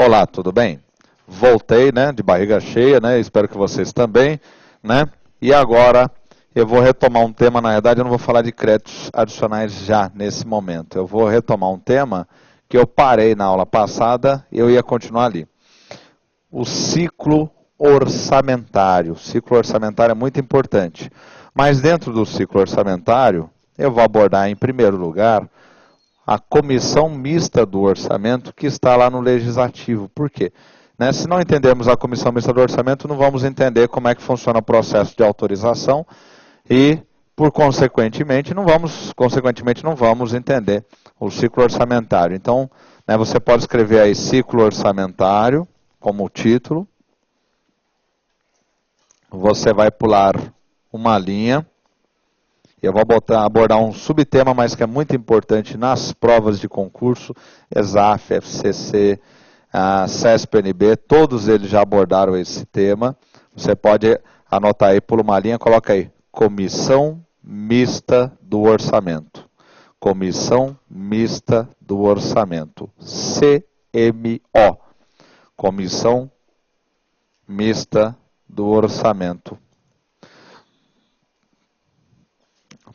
Olá, tudo bem? Voltei, né, de barriga cheia, né? Espero que vocês também, né? E agora eu vou retomar um tema, na verdade eu não vou falar de créditos adicionais já nesse momento. Eu vou retomar um tema que eu parei na aula passada e eu ia continuar ali. O ciclo orçamentário. O ciclo orçamentário é muito importante. Mas dentro do ciclo orçamentário, eu vou abordar em primeiro lugar a comissão mista do orçamento que está lá no legislativo. Por quê? Né, se não entendermos a comissão mista do orçamento, não vamos entender como é que funciona o processo de autorização e, consequentemente, não vamos entender o ciclo orçamentário. Então, né, você pode escrever aí ciclo orçamentário como título. Você vai pular uma linha. Eu vou abordar um subtema, mas que é muito importante nas provas de concurso, ESAF, FCC, CESP-NB, todos eles já abordaram esse tema. Você pode anotar aí, pula uma linha, coloca aí, Comissão Mista do Orçamento. Comissão Mista do Orçamento, CMO. Comissão Mista do Orçamento.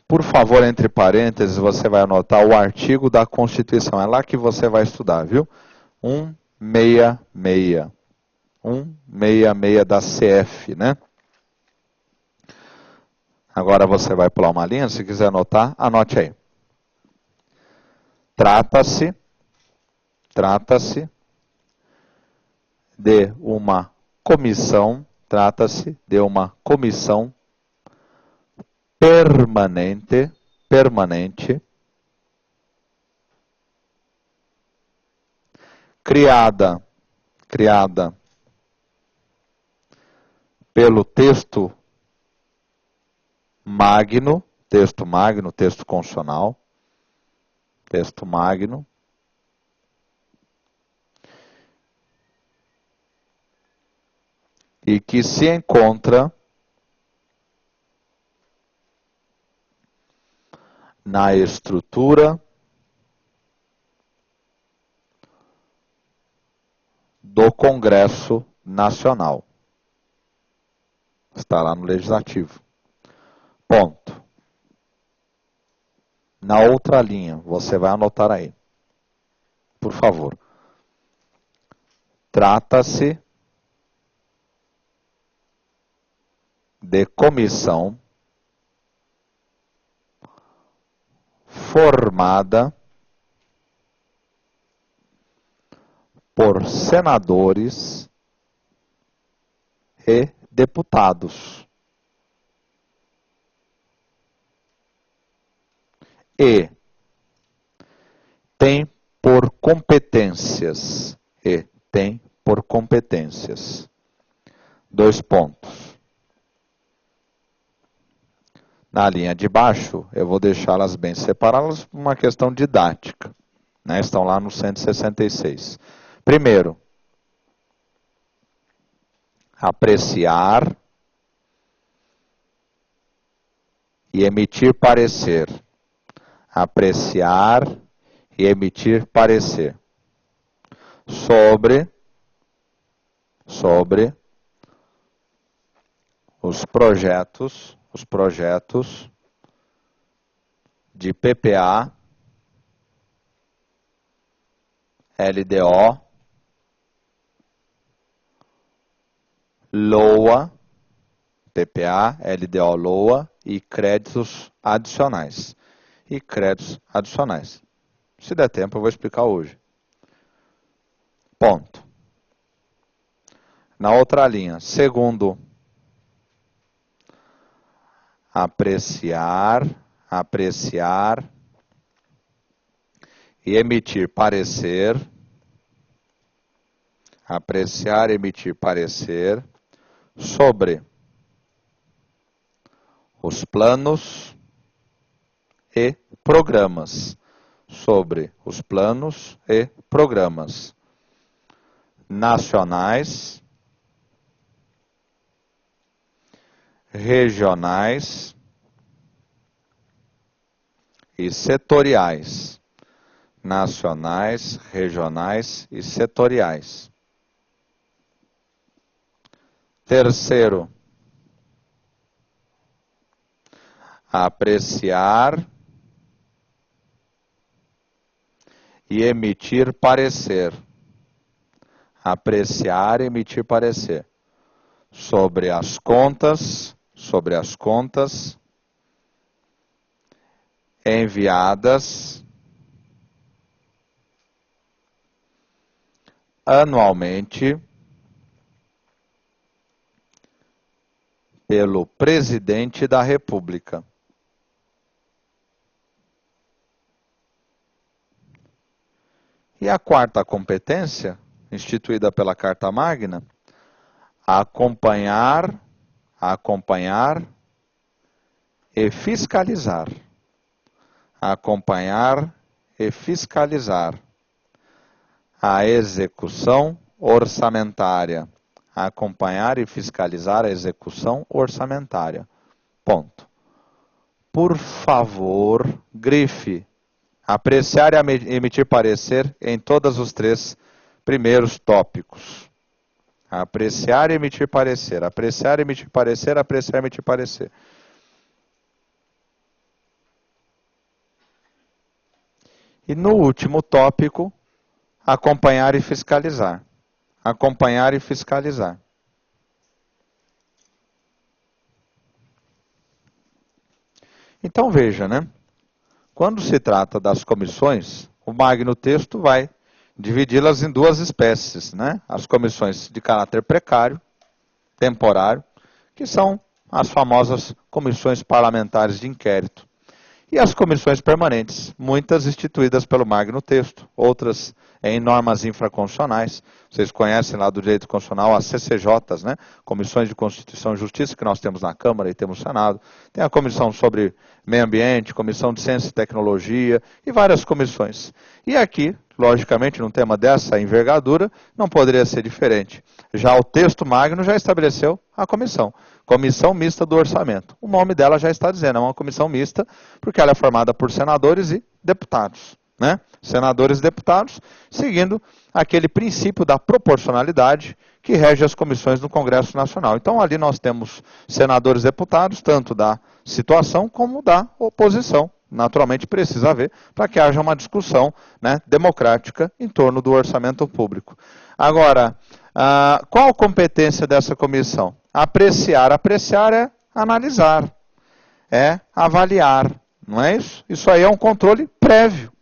Por favor, entre parênteses, você vai anotar o artigo da Constituição. É lá que você vai estudar, viu? 166. 166 da CF, né? Agora você vai pular uma linha, se quiser anotar, anote aí. Trata-se de uma comissão permanente, criada pelo texto magno, texto constitucional, texto magno, e que se encontra na estrutura do Congresso Nacional. Está lá no Legislativo. Ponto. Na outra linha, você vai anotar aí. Por favor. Trata-se de comissão formada por senadores e deputados. E tem por competências. Dois pontos. Na linha de baixo, eu vou deixá-las bem separadas por uma questão didática. Né? Estão lá no 166. Primeiro, apreciar e emitir parecer. Apreciar e emitir parecer sobre os projetos de PPA, LDO, LOA, PPA, LDO, LOA e créditos adicionais. Se der tempo, eu vou explicar hoje. Ponto. Na outra linha, segundo, apreciar e emitir parecer. Apreciar e emitir parecer sobre os planos e programas. Sobre os planos e programas nacionais, regionais e setoriais. Nacionais, regionais e setoriais. Terceiro, apreciar e emitir parecer. Apreciar e emitir parecer sobre as contas enviadas anualmente pelo Presidente da República. E a quarta competência, instituída pela Carta Magna, acompanhar e fiscalizar. Acompanhar e fiscalizar a execução orçamentária. Acompanhar e fiscalizar a execução orçamentária. Ponto. Por favor, grife. Apreciar e emitir parecer em todos os três primeiros tópicos. Apreciar e emitir parecer. Apreciar e emitir parecer. Apreciar e emitir parecer. E no último tópico, acompanhar e fiscalizar. Acompanhar e fiscalizar. Então veja, né? Quando se trata das comissões, o Magno Texto vai dividi-las em duas espécies, né? As comissões de caráter precário, temporário, que são as famosas comissões parlamentares de inquérito. E as comissões permanentes, muitas instituídas pelo Magno Texto, outras em normas infraconstitucionais. Vocês conhecem lá do direito constitucional as CCJs, né? Comissões de Constituição e Justiça, que nós temos na Câmara e temos no Senado. Tem a comissão sobre meio ambiente, comissão de ciência e tecnologia e várias comissões. E aqui, logicamente, num tema dessa envergadura, não poderia ser diferente. Já o texto magno já estabeleceu a comissão. Comissão Mista do Orçamento. O nome dela já está dizendo, é uma comissão mista, porque ela é formada por senadores e deputados. Né? Senadores e deputados, seguindo aquele princípio da proporcionalidade que rege as comissões no Congresso Nacional. Então, ali nós temos senadores e deputados, tanto da situação como da oposição. Naturalmente, precisa haver para que haja uma discussão, né, democrática em torno do orçamento público. Agora, qual a competência dessa comissão? Apreciar. Apreciar é analisar, é avaliar, não é isso? Isso aí é um controle prévio.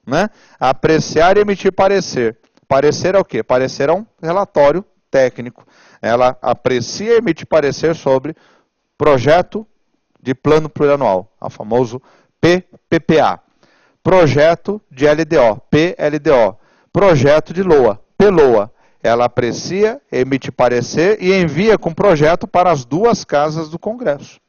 Né? Apreciar e emitir parecer. Parecer é o quê? Parecer é um relatório técnico. Ela aprecia e emite parecer sobre projeto de plano plurianual, o famoso PPA. Projeto de LDO, PLDO. Projeto de LOA, PLOA. Ela aprecia, emite parecer e envia com projeto para as duas casas do Congresso.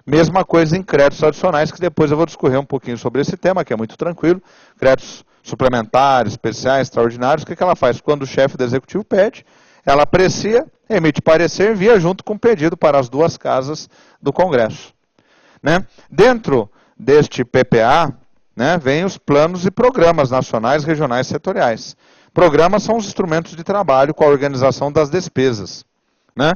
Mesma coisa em créditos adicionais, que depois eu vou discorrer um pouquinho sobre esse tema, que é muito tranquilo. Créditos suplementares, especiais, extraordinários. O que ela faz? Quando o chefe do executivo pede, ela aprecia, emite parecer e envia junto com o pedido para as duas casas do Congresso. Né? Dentro deste PPA, né, vem os planos e programas nacionais, regionais e setoriais. Programas são os instrumentos de trabalho com a organização das despesas. Né?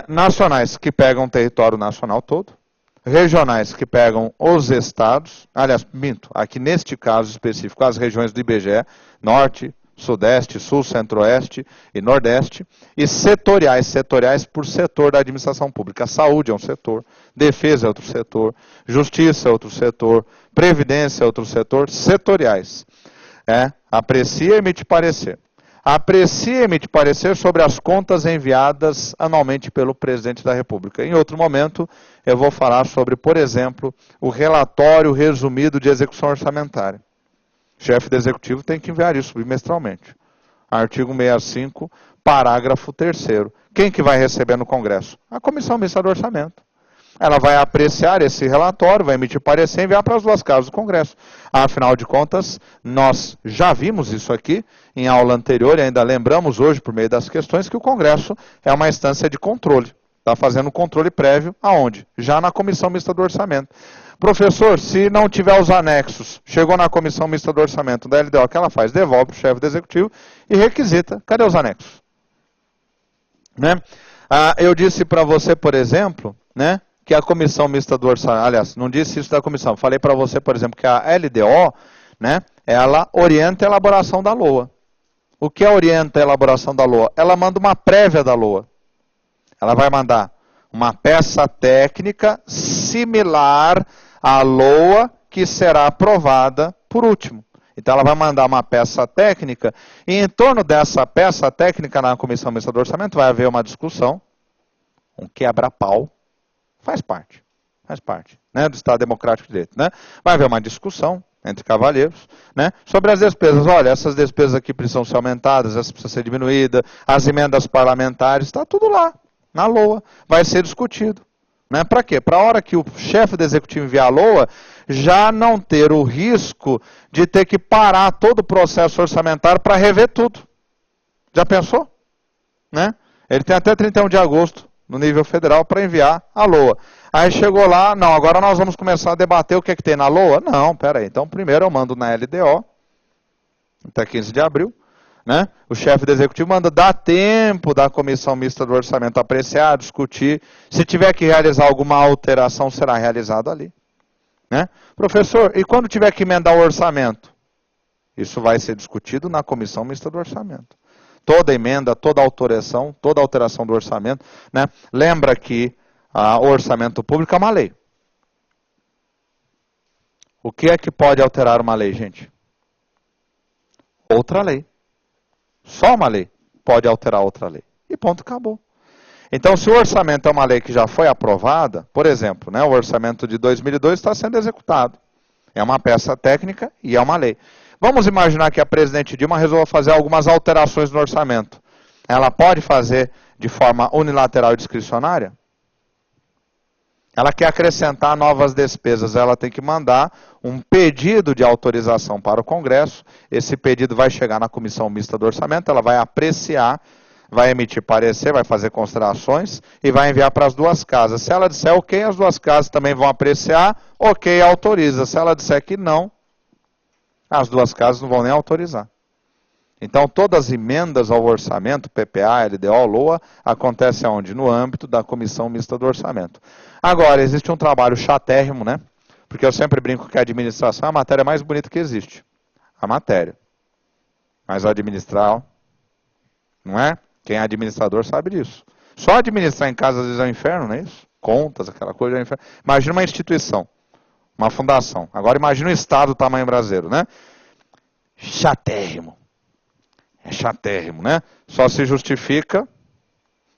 Nacionais, que pegam o território nacional todo. Regionais, que pegam os estados. Aliás, minto, aqui neste caso específico, as regiões do IBGE, Norte, Sudeste, Sul, Centro-Oeste e Nordeste. E setoriais, setoriais por setor da administração pública. Saúde é um setor, defesa é outro setor, justiça é outro setor, previdência é outro setor, setoriais. Aprecia e emite parecer. Aprecia e emite parecer sobre as contas enviadas anualmente pelo Presidente da República. Em outro momento, eu vou falar sobre, por exemplo, o relatório resumido de execução orçamentária. O chefe do Executivo tem que enviar isso bimestralmente. Artigo 65, parágrafo 3º. Quem que vai receber no Congresso? A Comissão Mista do Orçamento. Ela vai apreciar esse relatório, vai emitir parecer e enviar para as duas casas do Congresso. Afinal de contas, nós já vimos isso aqui em aula anterior e ainda lembramos hoje, por meio das questões, que o Congresso é uma instância de controle. Está fazendo controle prévio aonde? Já na Comissão Mista do Orçamento. Professor, se não tiver os anexos, chegou na Comissão Mista do Orçamento da LDO, o que ela faz? Devolve para o chefe do Executivo e requisita. Cadê os anexos? Né? Eu disse para você, por exemplo, né, que a comissão mista do orçamento, aliás, não disse isso da comissão, falei para você, por exemplo, que a LDO, né, ela orienta a elaboração da LOA. O que orienta a elaboração da LOA? Ela manda uma prévia da LOA. Ela vai mandar uma peça técnica similar à LOA que será aprovada por último. Então ela vai mandar uma peça técnica e em torno dessa peça técnica na comissão mista do orçamento vai haver uma discussão, um quebra-pau, faz parte, né, do Estado Democrático de Direito, né? Vai haver uma discussão entre cavalheiros, né, sobre as despesas. Olha, essas despesas aqui precisam ser aumentadas, essas precisam ser diminuídas, as emendas parlamentares, está tudo lá, na LOA, vai ser discutido. Né? Para quê? Para a hora que o chefe do executivo enviar a LOA, já não ter o risco de ter que parar todo o processo orçamentário para rever tudo. Já pensou? Né? Ele tem até 31 de agosto, no nível federal, para enviar a LOA. Aí chegou lá, não, agora nós vamos começar a debater o que é que tem na LOA? Não, peraí. Então primeiro eu mando na LDO, até 15 de abril. Né? O chefe do executivo manda dar tempo da comissão mista do orçamento apreciar, discutir. Se tiver que realizar alguma alteração, será realizado ali. Né? Professor, e quando tiver que emendar o orçamento? Isso vai ser discutido na comissão mista do orçamento. Toda emenda, toda alteração do orçamento. Né? Lembra que o orçamento público é uma lei. O que é que pode alterar uma lei, gente? Outra lei. Só uma lei pode alterar outra lei. E ponto, acabou. Então, se o orçamento é uma lei que já foi aprovada, por exemplo, né, o orçamento de 2002 está sendo executado. É uma peça técnica e é uma lei. Vamos imaginar que a presidente Dilma resolva fazer algumas alterações no orçamento. Ela pode fazer de forma unilateral e discricionária? Ela quer acrescentar novas despesas, ela tem que mandar um pedido de autorização para o Congresso. Esse pedido vai chegar na comissão mista do orçamento, ela vai apreciar, vai emitir parecer, vai fazer considerações e vai enviar para as duas casas. Se ela disser ok, as duas casas também vão apreciar, ok, autoriza. Se ela disser que não, as duas casas não vão nem autorizar. Então, todas as emendas ao orçamento, PPA, LDO, LOA, acontecem onde? No âmbito da comissão mista do orçamento. Agora, existe um trabalho chatérrimo, né? Porque eu sempre brinco que a administração é a matéria mais bonita que existe. A matéria. Mas administrar, não é? Quem é administrador sabe disso. Só administrar em casa às vezes é um inferno, não é isso? Contas, aquela coisa é um inferno. Imagina uma instituição, uma fundação. Agora imagina o Estado do tamanho brasileiro, né? Chatérrimo. É chatérrimo, né? Só se justifica,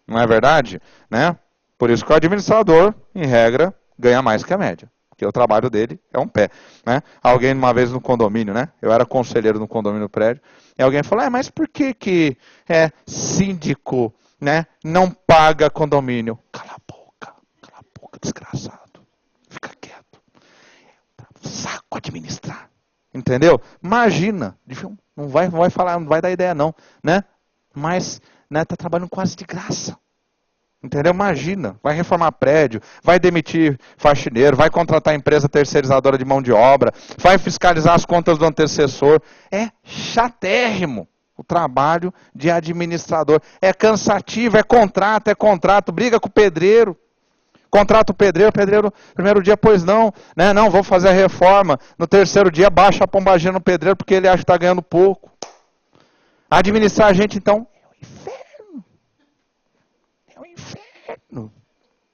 não é verdade? Né? Por isso que o administrador, em regra, ganha mais que a média. Porque o trabalho dele é um pé. Né? Alguém uma vez no condomínio, né? Eu era conselheiro no condomínio do prédio, e alguém falou, mas por que síndico, né, não paga condomínio? Cala a boca, desgraçado. Fica quieto. Saco administrar. Entendeu? Imagina, não vai falar, não vai dar ideia não, né? Mas, né, tá trabalhando quase de graça. Entendeu? Imagina, vai reformar prédio, vai demitir faxineiro, vai contratar empresa terceirizadora de mão de obra, vai fiscalizar as contas do antecessor. É chatérrimo o trabalho de administrador. É cansativo, é contrato, briga com o pedreiro. Contrata o pedreiro, primeiro dia, pois não, né? Não, vou fazer a reforma. No terceiro dia, baixa a pombagira no pedreiro porque ele acha que está ganhando pouco. Administrar a gente, então, é um inferno. É um inferno.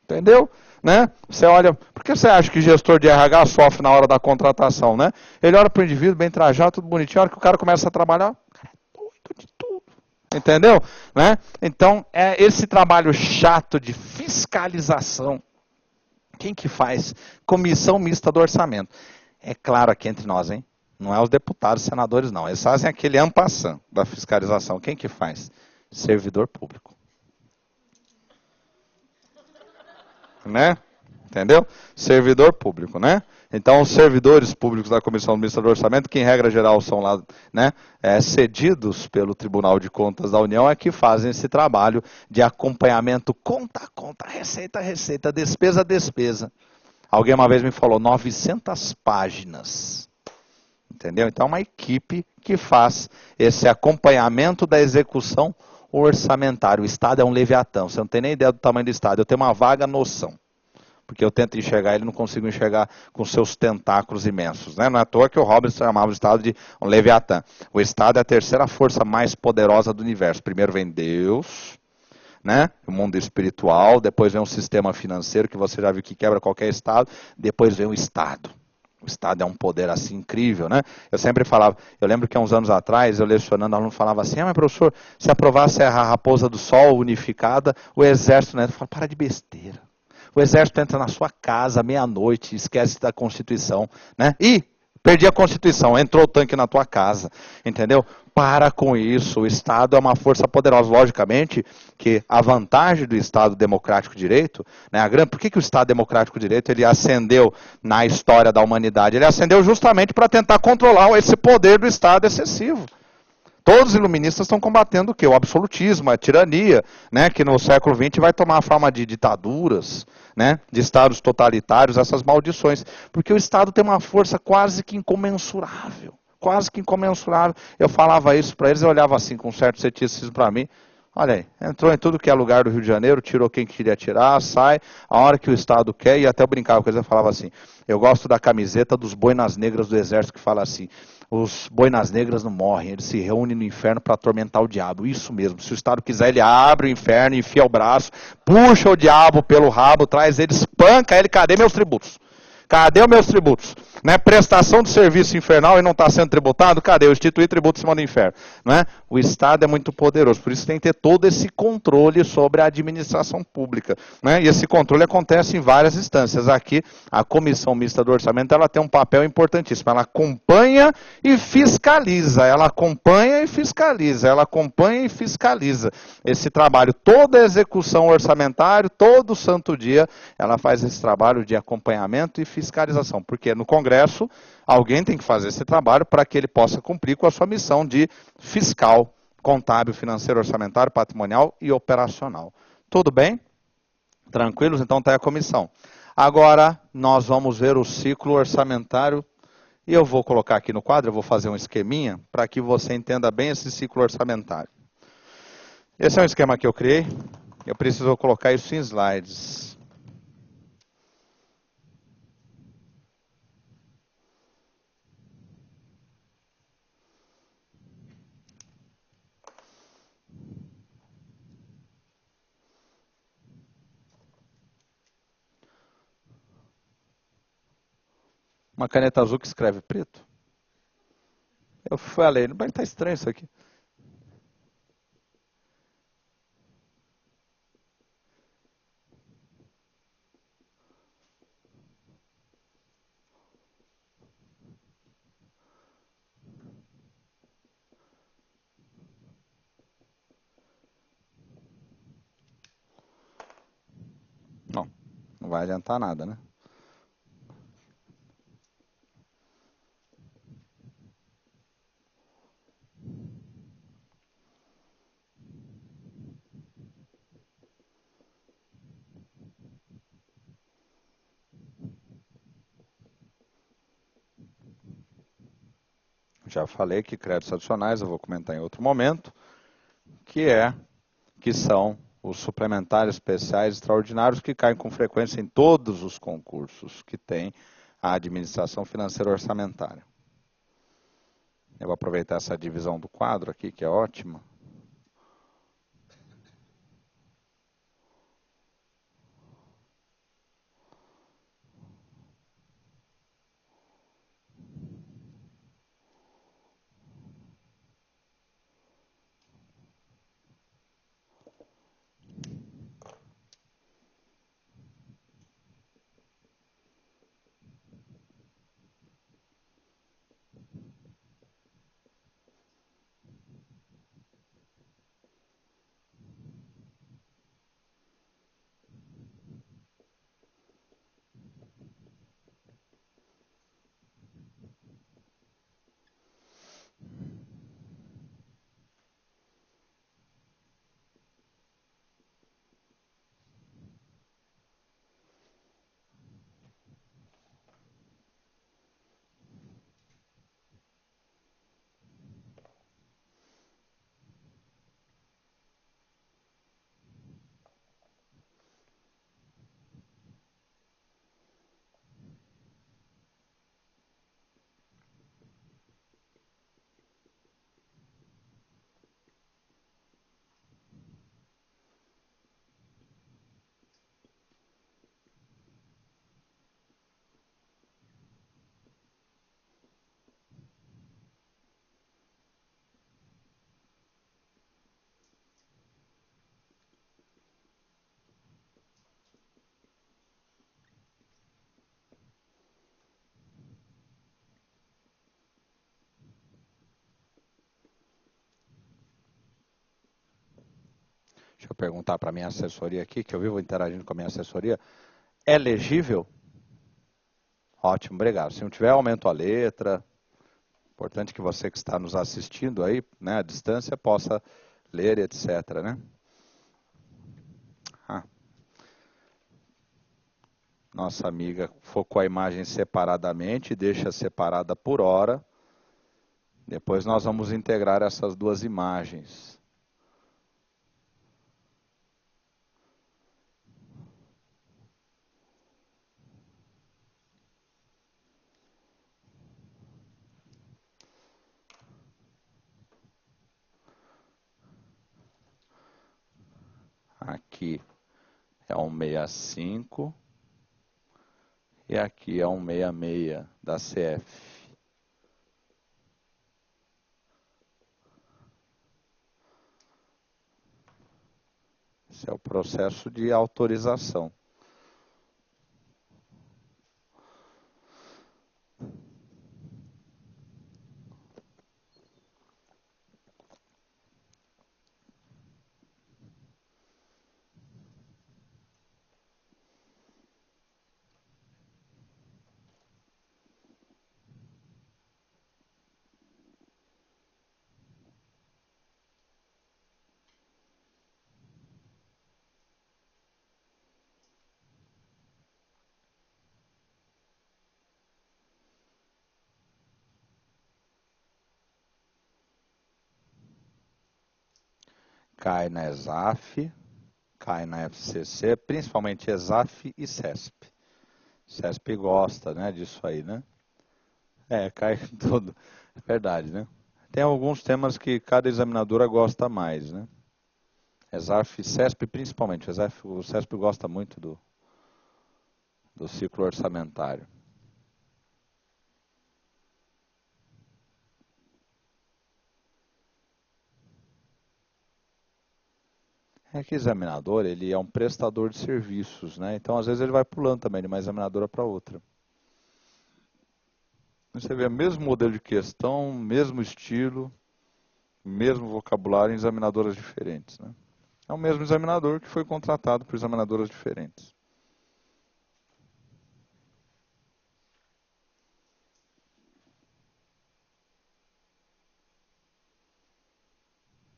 Entendeu? Né? Você olha, por que você acha que gestor de RH sofre na hora da contratação, né? Ele olha para o indivíduo, bem trajado, tudo bonitinho, a hora que o cara começa a trabalhar, o cara é doido de tudo. Entendeu? Né? Então, é esse trabalho chato de fiscalização. Quem que faz? Comissão mista do orçamento. É claro aqui entre nós, hein? Não é os deputados, senadores, não. Eles fazem aquele en passant da fiscalização. Quem que faz? Servidor público. Né? Entendeu? Servidor público, né? Então, os servidores públicos da Comissão Mista do Orçamento, que em regra geral são lá, né, cedidos pelo Tribunal de Contas da União, é que fazem esse trabalho de acompanhamento conta a conta, receita a receita, despesa a despesa. Alguém uma vez me falou 900 páginas. Entendeu? Então, é uma equipe que faz esse acompanhamento da execução orçamentário. O Estado é um leviatã, você não tem nem ideia do tamanho do Estado, eu tenho uma vaga noção. Porque eu tento enxergar ele, não consigo enxergar com seus tentáculos imensos. Né? Não é à toa que o Hobbes chamava o Estado de um leviatã. O Estado é a terceira força mais poderosa do universo. Primeiro vem Deus, né? O mundo espiritual, depois vem o sistema financeiro, que você já viu que quebra qualquer Estado, depois vem o Estado. O Estado é um poder assim incrível, né? Eu sempre falava, eu lembro que há uns anos atrás, eu lecionando, o aluno falava assim, mas professor, se aprovasse a Raposa do Sol unificada, o Exército, né? Eu falo, para de besteira. O exército entra na sua casa meia-noite, esquece da Constituição, né? Ih, perdi a Constituição, entrou o tanque na tua casa, entendeu? Para com isso, o Estado é uma força poderosa. Logicamente que a vantagem do Estado democrático de direito, né, por que o Estado democrático de direito ele ascendeu na história da humanidade? Ele ascendeu justamente para tentar controlar esse poder do Estado excessivo. Todos os iluministas estão combatendo o quê? O absolutismo, a tirania, né, que no século XX vai tomar a forma de ditaduras, né, de estados totalitários, essas maldições. Porque o Estado tem uma força quase que incomensurável. Quase que incomensurável. Eu falava isso para eles, eu olhava assim com um certo ceticismo para mim. Olha aí, entrou em tudo que é lugar do Rio de Janeiro, tirou quem queria tirar, sai, a hora que o Estado quer, e até eu brincava com eles, eu falava assim, eu gosto da camiseta dos boinas negras do exército que fala assim, os boinas negras não morrem, eles se reúnem no inferno para atormentar o diabo. Isso mesmo, se o Estado quiser, ele abre o inferno, enfia o braço, puxa o diabo pelo rabo, traz ele, espanca ele, cadê meus tributos? Cadê os meus tributos? Né? Prestação de serviço infernal e não está sendo tributado? Cadê? Eu instituí tributo em cima do inferno. Não é? O Estado é muito poderoso, por isso tem que ter todo esse controle sobre a administração pública. Né? E esse controle acontece em várias instâncias. Aqui, a Comissão Mista do Orçamento ela tem um papel importantíssimo. Ela acompanha e fiscaliza. Ela acompanha e fiscaliza. Ela acompanha e fiscaliza. Esse trabalho, toda a execução orçamentária, todo santo dia, ela faz esse trabalho de acompanhamento e fiscalização. Porque no Congresso, alguém tem que fazer esse trabalho para que ele possa cumprir com a sua missão de fiscal, contábil, financeiro, orçamentário, patrimonial e operacional. Tudo bem? Tranquilos? Então está aí a comissão. Agora, nós vamos ver o ciclo orçamentário. E eu vou colocar aqui no quadro, eu vou fazer um esqueminha para que você entenda bem esse ciclo orçamentário. Esse é um esquema que eu criei. Eu preciso colocar isso em slides. Uma caneta azul que escreve preto? Eu falei, mas tá estranho isso aqui. Não, não vai adiantar nada, né? Já falei que créditos adicionais, eu vou comentar em outro momento, que são os suplementares especiais extraordinários que caem com frequência em todos os concursos que tem a administração financeira orçamentária. Eu vou aproveitar essa divisão do quadro aqui, que é ótima. Deixa eu perguntar para a minha assessoria aqui, que eu vivo interagindo com a minha assessoria. É legível? Ótimo, obrigado. Se não tiver, aumento a letra. Importante que você que está nos assistindo aí, né, à distância, possa ler, etc, né? Ah, nossa amiga focou a imagem separadamente, deixa separada por hora. Depois nós vamos integrar essas duas imagens. Aqui é um 65 e aqui é um 66 da CF. Esse é o processo de autorização. Cai na ESAF, cai na FCC, principalmente ESAF e CESP. CESP gosta, né, disso aí, né? Cai em tudo. É verdade, né? Tem alguns temas que cada examinadora gosta mais, né? ESAF e CESP principalmente. O CESP gosta muito do ciclo orçamentário. É que examinador, ele é um prestador de serviços, né? Então, às vezes, ele vai pulando também de uma examinadora para outra. Você vê o mesmo modelo de questão, mesmo estilo, mesmo vocabulário em examinadoras diferentes, né? É o mesmo examinador que foi contratado por examinadoras diferentes.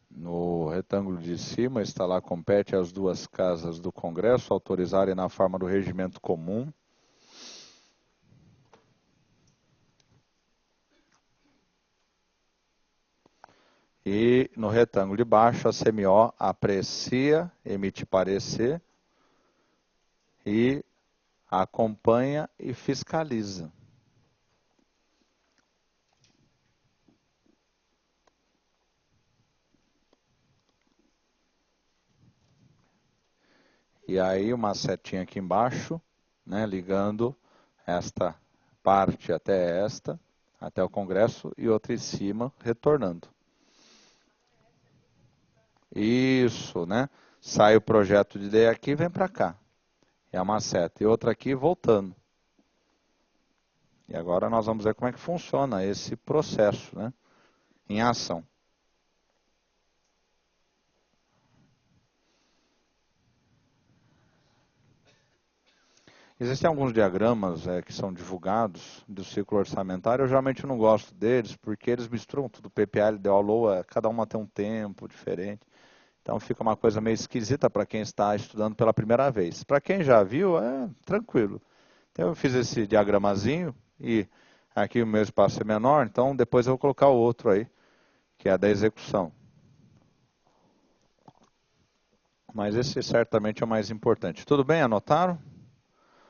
No retângulo de cima está lá, compete às duas casas do Congresso autorizarem na forma do regimento comum. E no retângulo de baixo, a CMO aprecia, emite parecer e acompanha e fiscaliza. E aí uma setinha aqui embaixo, né, ligando esta parte até o Congresso, e outra em cima, retornando. Isso, né? Sai o projeto de lei aqui e vem para cá. É uma seta. E outra aqui voltando. E agora nós vamos ver como é que funciona esse processo, né, em ação. Existem alguns diagramas que são divulgados do ciclo orçamentário. Eu geralmente não gosto deles, porque eles misturam tudo, PPA, LDO, LOA, cada uma tem um tempo diferente. Então fica uma coisa meio esquisita para quem está estudando pela primeira vez. Para quem já viu, é tranquilo. Então eu fiz esse diagramazinho e aqui o meu espaço é menor, então depois eu vou colocar o outro aí, que é a da execução. Mas esse certamente é o mais importante. Tudo bem? Anotaram?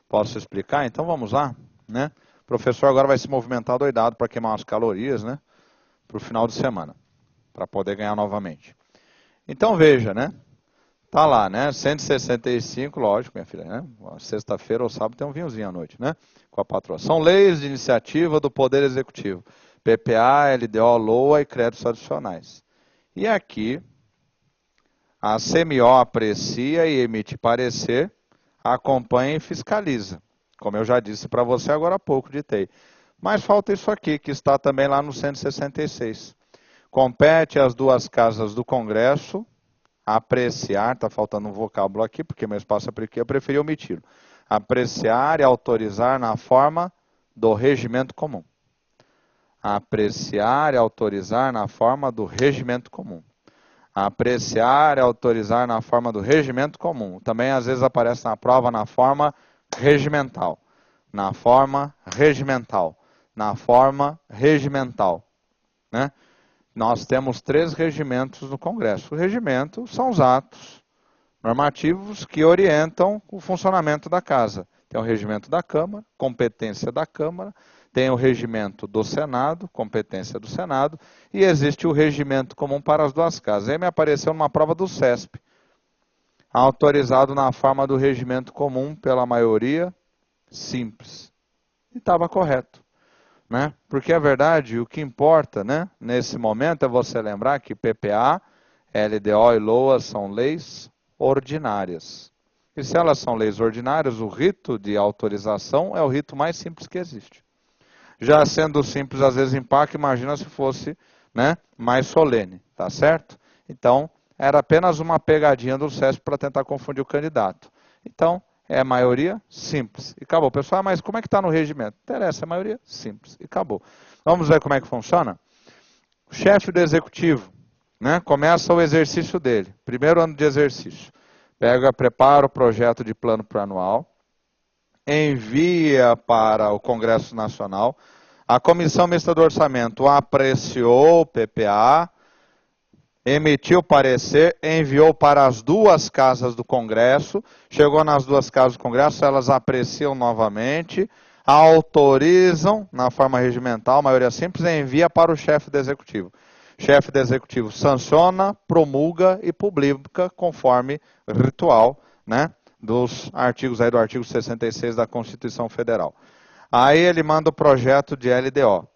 Posso explicar? Então vamos lá, né? O professor agora vai se movimentar doidado para queimar umas calorias, né? Para o final de semana, para poder ganhar novamente. Então veja, né? Tá lá, né? 165, lógico, minha filha, né? Sexta-feira ou sábado tem um vinhozinho à noite, né? Com a patroa. São leis de iniciativa do Poder Executivo. PPA, LDO, LOA e créditos adicionais. E aqui, a CMO aprecia e emite parecer, acompanha e fiscaliza. Como eu já disse para você agora há pouco, ditei. Mas falta isso aqui, que está também lá no 166. Compete às duas casas do Congresso apreciar, está faltando um vocábulo aqui, porque meu espaço aqui eu preferi omiti-lo. Apreciar e autorizar na forma do regimento comum. Apreciar e autorizar na forma do regimento comum. Apreciar e autorizar na forma do regimento comum. Também às vezes aparece na prova na forma regimental. Na forma regimental. Na forma regimental. Né? Nós temos 3 regimentos no Congresso. O regimento são os atos normativos que orientam o funcionamento da casa. Tem o regimento da Câmara, competência da Câmara, tem o regimento do Senado, competência do Senado, e existe o regimento comum para as 2 casas. Aí me apareceu numa prova do CESP, autorizado na forma do regimento comum pela maioria simples. E estava correto. Né? Porque a verdade, o que importa, né, nesse momento é você lembrar que PPA, LDO e LOA são leis ordinárias. E se elas são leis ordinárias, o rito de autorização é o rito mais simples que existe. Já sendo simples, às vezes impacta, imagina se fosse, né, mais solene, tá certo? Então, era apenas uma pegadinha do CESP para tentar confundir o candidato. Então, é a maioria simples. E acabou. Pessoal, mas como é que está no regimento? Interessa, é a maioria simples. E acabou. Vamos ver como é que funciona? O chefe do executivo, né, começa o exercício dele. Primeiro ano de exercício. Prepara o projeto de plano plurianual, envia para o Congresso Nacional. A Comissão Mista do Orçamento apreciou o PPA, emitiu parecer, enviou para as 2 casas do Congresso, chegou nas 2 casas do Congresso, elas apreciam novamente, autorizam na forma regimental, maioria simples, e envia para o chefe do Executivo. O chefe do Executivo sanciona, promulga e publica conforme ritual, né, dos artigos aí do artigo 66 da Constituição Federal. Aí ele manda o projeto de LDO.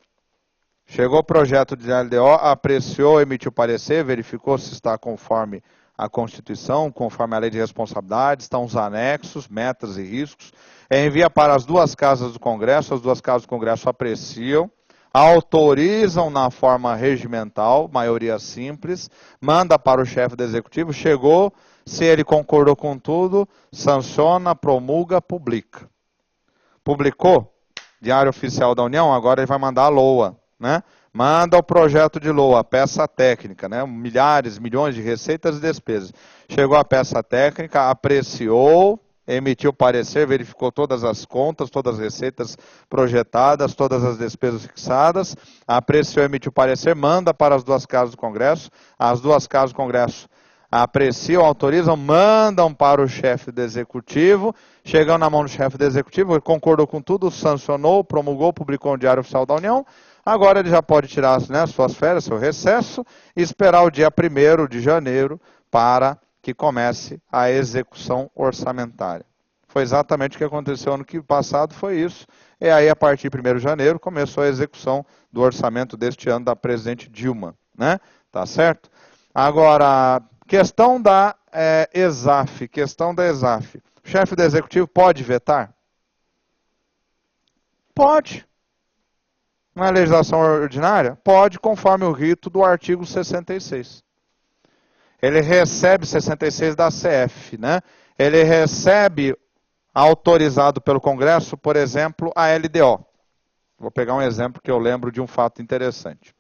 Chegou o projeto de LDO, apreciou, emitiu parecer, verificou se está conforme a Constituição, conforme a Lei de Responsabilidade, estão os anexos, metas e riscos. Envia para as 2 casas do Congresso, as 2 casas do Congresso apreciam, autorizam na forma regimental, maioria simples, manda para o chefe do Executivo, chegou, se ele concordou com tudo, sanciona, promulga, publica. Publicou? Diário Oficial da União, agora ele vai mandar a LOA. Né? Manda o projeto de LOA, peça técnica, né? Milhares, milhões de receitas e despesas. Chegou a peça técnica, apreciou, emitiu parecer, verificou todas as contas, todas as receitas projetadas, todas as despesas fixadas, apreciou, emitiu parecer, manda para as 2 casas do Congresso, as 2 casas do Congresso apreciam, autorizam, mandam para o chefe do Executivo, chegando na mão do chefe do Executivo, ele concordou com tudo, sancionou, promulgou, publicou no Diário Oficial da União. Agora ele já pode tirar, né, suas férias, seu recesso, e esperar o dia 1º de janeiro para que comece a execução orçamentária. Foi exatamente o que aconteceu ano passado, foi isso. E aí, a partir de 1º de janeiro, começou a execução do orçamento deste ano da presidente Dilma. Né? Tá certo? Agora, questão da ESAF. O chefe do executivo pode vetar? Pode. Não é legislação ordinária? Pode, conforme o rito do artigo 66. Ele recebe 66 da CF, né? Ele recebe, autorizado pelo Congresso, por exemplo, a LDO. Vou pegar um exemplo que eu lembro de um fato interessante.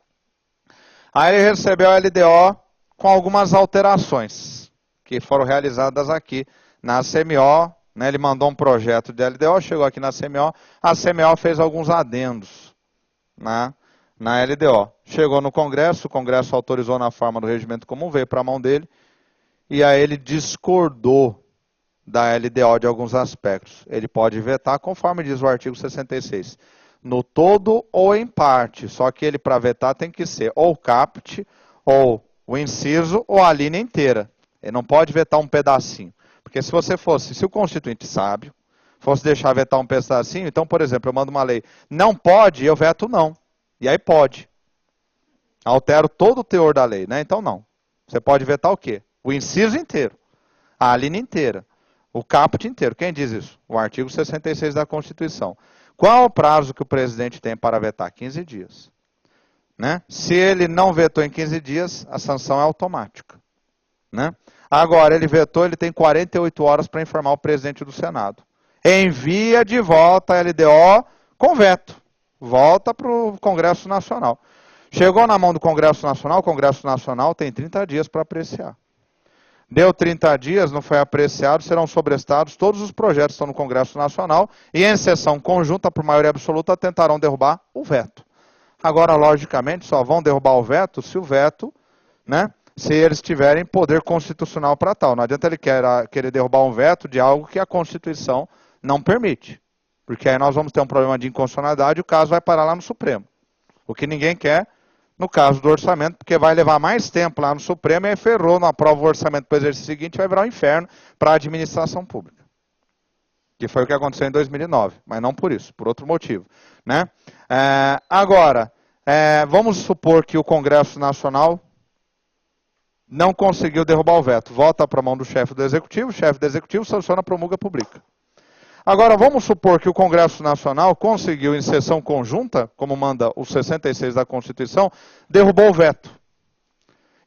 Aí ele recebeu a LDO com algumas alterações, que foram realizadas aqui na CMO, né? Ele mandou um projeto de LDO, chegou aqui na CMO, a CMO fez alguns adendos na LDO. Chegou no Congresso, o Congresso autorizou na forma do regimento comum, veio para a mão dele, e aí ele discordou da LDO de alguns aspectos. Ele pode vetar, conforme diz o artigo 66, no todo ou em parte, só que ele para vetar tem que ser ou o caput, ou o inciso, ou a linha inteira. Ele não pode vetar um pedacinho. Porque se o constituinte sábio, fosse deixar vetar um pedacinho, então, por exemplo, eu mando uma lei, não pode, eu veto não. E aí pode. Altero todo o teor da lei, né? Então não. Você pode vetar o quê? O inciso inteiro, a linha inteira, o caput inteiro. Quem diz isso? O artigo 66 da Constituição. Qual o prazo que o presidente tem para vetar? 15 dias. Né? Se ele não vetou em 15 dias, a sanção é automática. Né? Agora, ele vetou, ele tem 48 horas para informar o presidente do Senado. Envia de volta a LDO com veto. Volta para o Congresso Nacional. Chegou na mão do Congresso Nacional, o Congresso Nacional tem 30 dias para apreciar. Deu 30 dias, não foi apreciado, serão sobrestados todos os projetos que estão no Congresso Nacional e, em sessão conjunta, por maioria absoluta, tentarão derrubar o veto. Agora, logicamente, só vão derrubar o veto se o veto, né, se eles tiverem poder constitucional para tal. Não adianta ele querer derrubar um veto de algo que a Constituição não permite. Porque aí nós vamos ter um problema de inconstitucionalidade e o caso vai parar lá no Supremo. O que ninguém quer, no caso do orçamento, porque vai levar mais tempo lá no Supremo e aí ferrou, não aprova o orçamento para o exercício seguinte, vai virar um inferno para a administração pública. Que foi o que aconteceu em 2009, mas não por isso, por outro motivo. Né? Agora, vamos supor que o Congresso Nacional não conseguiu derrubar o veto. Volta para a mão do chefe do Executivo, o chefe do Executivo sanciona, promulga, publica. Agora, vamos supor que o Congresso Nacional conseguiu, em sessão conjunta, como manda o 66 da Constituição, derrubou o veto.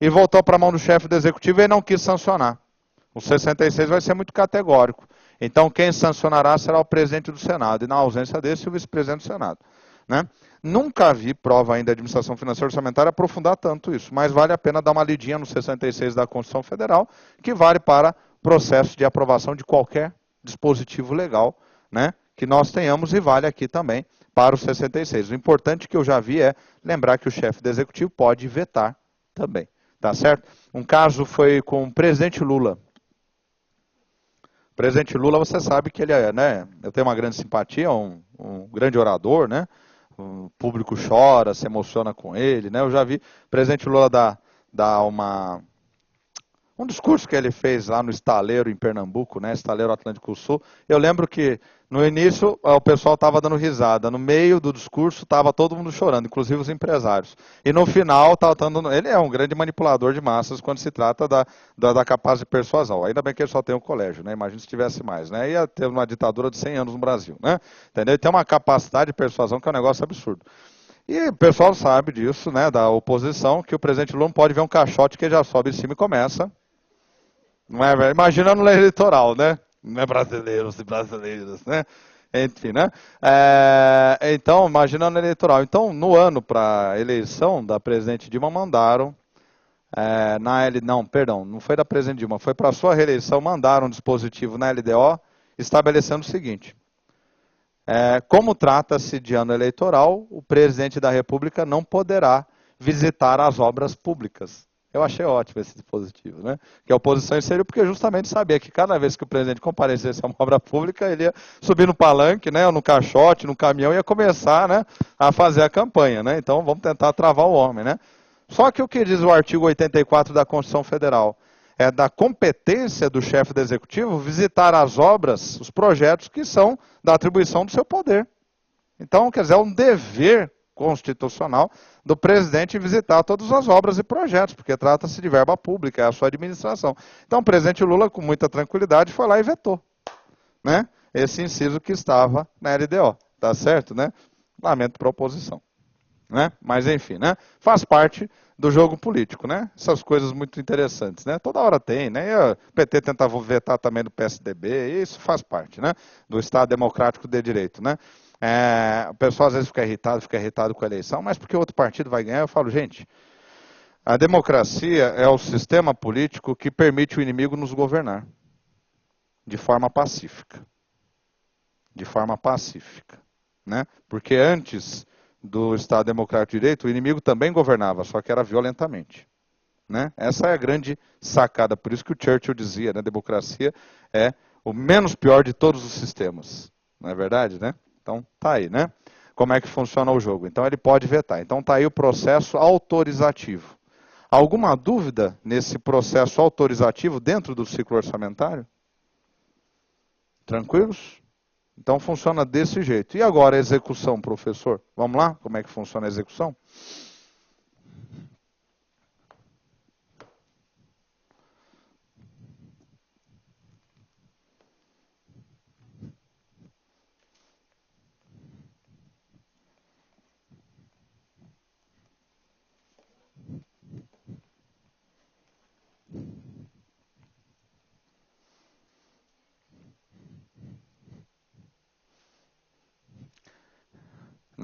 E voltou para a mão do chefe do Executivo e não quis sancionar. O 66 vai ser muito categórico. Então, quem sancionará será o presidente do Senado. E, na ausência desse, o vice-presidente do Senado. Né? Nunca vi prova ainda da administração financeira orçamentária aprofundar tanto isso. Mas vale a pena dar uma lidinha no 66 da Constituição Federal, que vale para processo de aprovação de qualquer dispositivo legal, né, que nós tenhamos, e vale aqui também para o 66. O importante que eu já vi é lembrar que o chefe do Executivo pode vetar também. Tá certo? Um caso foi com o presidente Lula. O presidente Lula, você sabe que ele é, né, eu tenho uma grande simpatia, um grande orador, né, o público chora, se emociona com ele, né, eu já vi o presidente Lula dar um discurso que ele fez lá no Estaleiro, em Pernambuco, né, Estaleiro Atlântico Sul. Eu lembro que no início o pessoal estava dando risada, no meio do discurso estava todo mundo chorando, inclusive os empresários. E no final, ele é um grande manipulador de massas quando se trata da capacidade de persuasão. Ainda bem que ele só tem o colégio, né? Imagina se tivesse mais, né? Ia ter uma ditadura de 100 anos no Brasil, né? Entendeu? Ele tem uma capacidade de persuasão que é um negócio absurdo. E o pessoal sabe disso, né, da oposição, que o presidente Lula não pode ver um caixote que já sobe em cima e começa. Não é, velho? Imagina no eleitoral, né? Não é brasileiros e brasileiras, né? Enfim, né? Então, imagina no eleitoral. Então, no ano para a eleição da presidente Dilma, mandaram, não foi da presidente Dilma, foi para a sua reeleição, mandaram um dispositivo na LDO estabelecendo o seguinte: como trata-se de ano eleitoral, o presidente da República não poderá visitar as obras públicas. Eu achei ótimo esse dispositivo, né? Que a oposição inseriu porque justamente sabia que cada vez que o presidente comparecesse a uma obra pública, ele ia subir no palanque, né, ou no caixote, no caminhão, e ia começar, né, a fazer a campanha, né? Então vamos tentar travar o homem, né? Só que o que diz o artigo 84 da Constituição Federal? É da competência do chefe do executivo visitar as obras, os projetos que são da atribuição do seu poder. Então, quer dizer, é um dever constitucional do presidente visitar todas as obras e projetos, porque trata-se de verba pública, é a sua administração. Então, o presidente Lula, com muita tranquilidade, foi lá e vetou, né, esse inciso que estava na LDO. Tá certo, né? Lamento para a oposição. Né? Mas, enfim, né? Faz parte do jogo político, né? Essas coisas muito interessantes, né? Toda hora tem, né? E o PT tenta vetar também do PSDB, e isso faz parte, né? Do Estado Democrático de Direito, né? O pessoal às vezes fica irritado com a eleição, mas porque outro partido vai ganhar, eu falo, gente, a democracia é o sistema político que permite o inimigo nos governar de forma pacífica. De forma pacífica, né? Porque antes do Estado Democrático de Direito, o inimigo também governava, só que era violentamente. Né? Essa é a grande sacada, por isso que o Churchill dizia, né, democracia é o menos pior de todos os sistemas. Não é verdade, né? Então, tá aí, né? Como é que funciona o jogo? Então, ele pode vetar. Então, tá aí o processo autorizativo. Alguma dúvida nesse processo autorizativo dentro do ciclo orçamentário? Tranquilos? Então funciona desse jeito. E agora a execução, professor? Vamos lá? Como é que funciona a execução?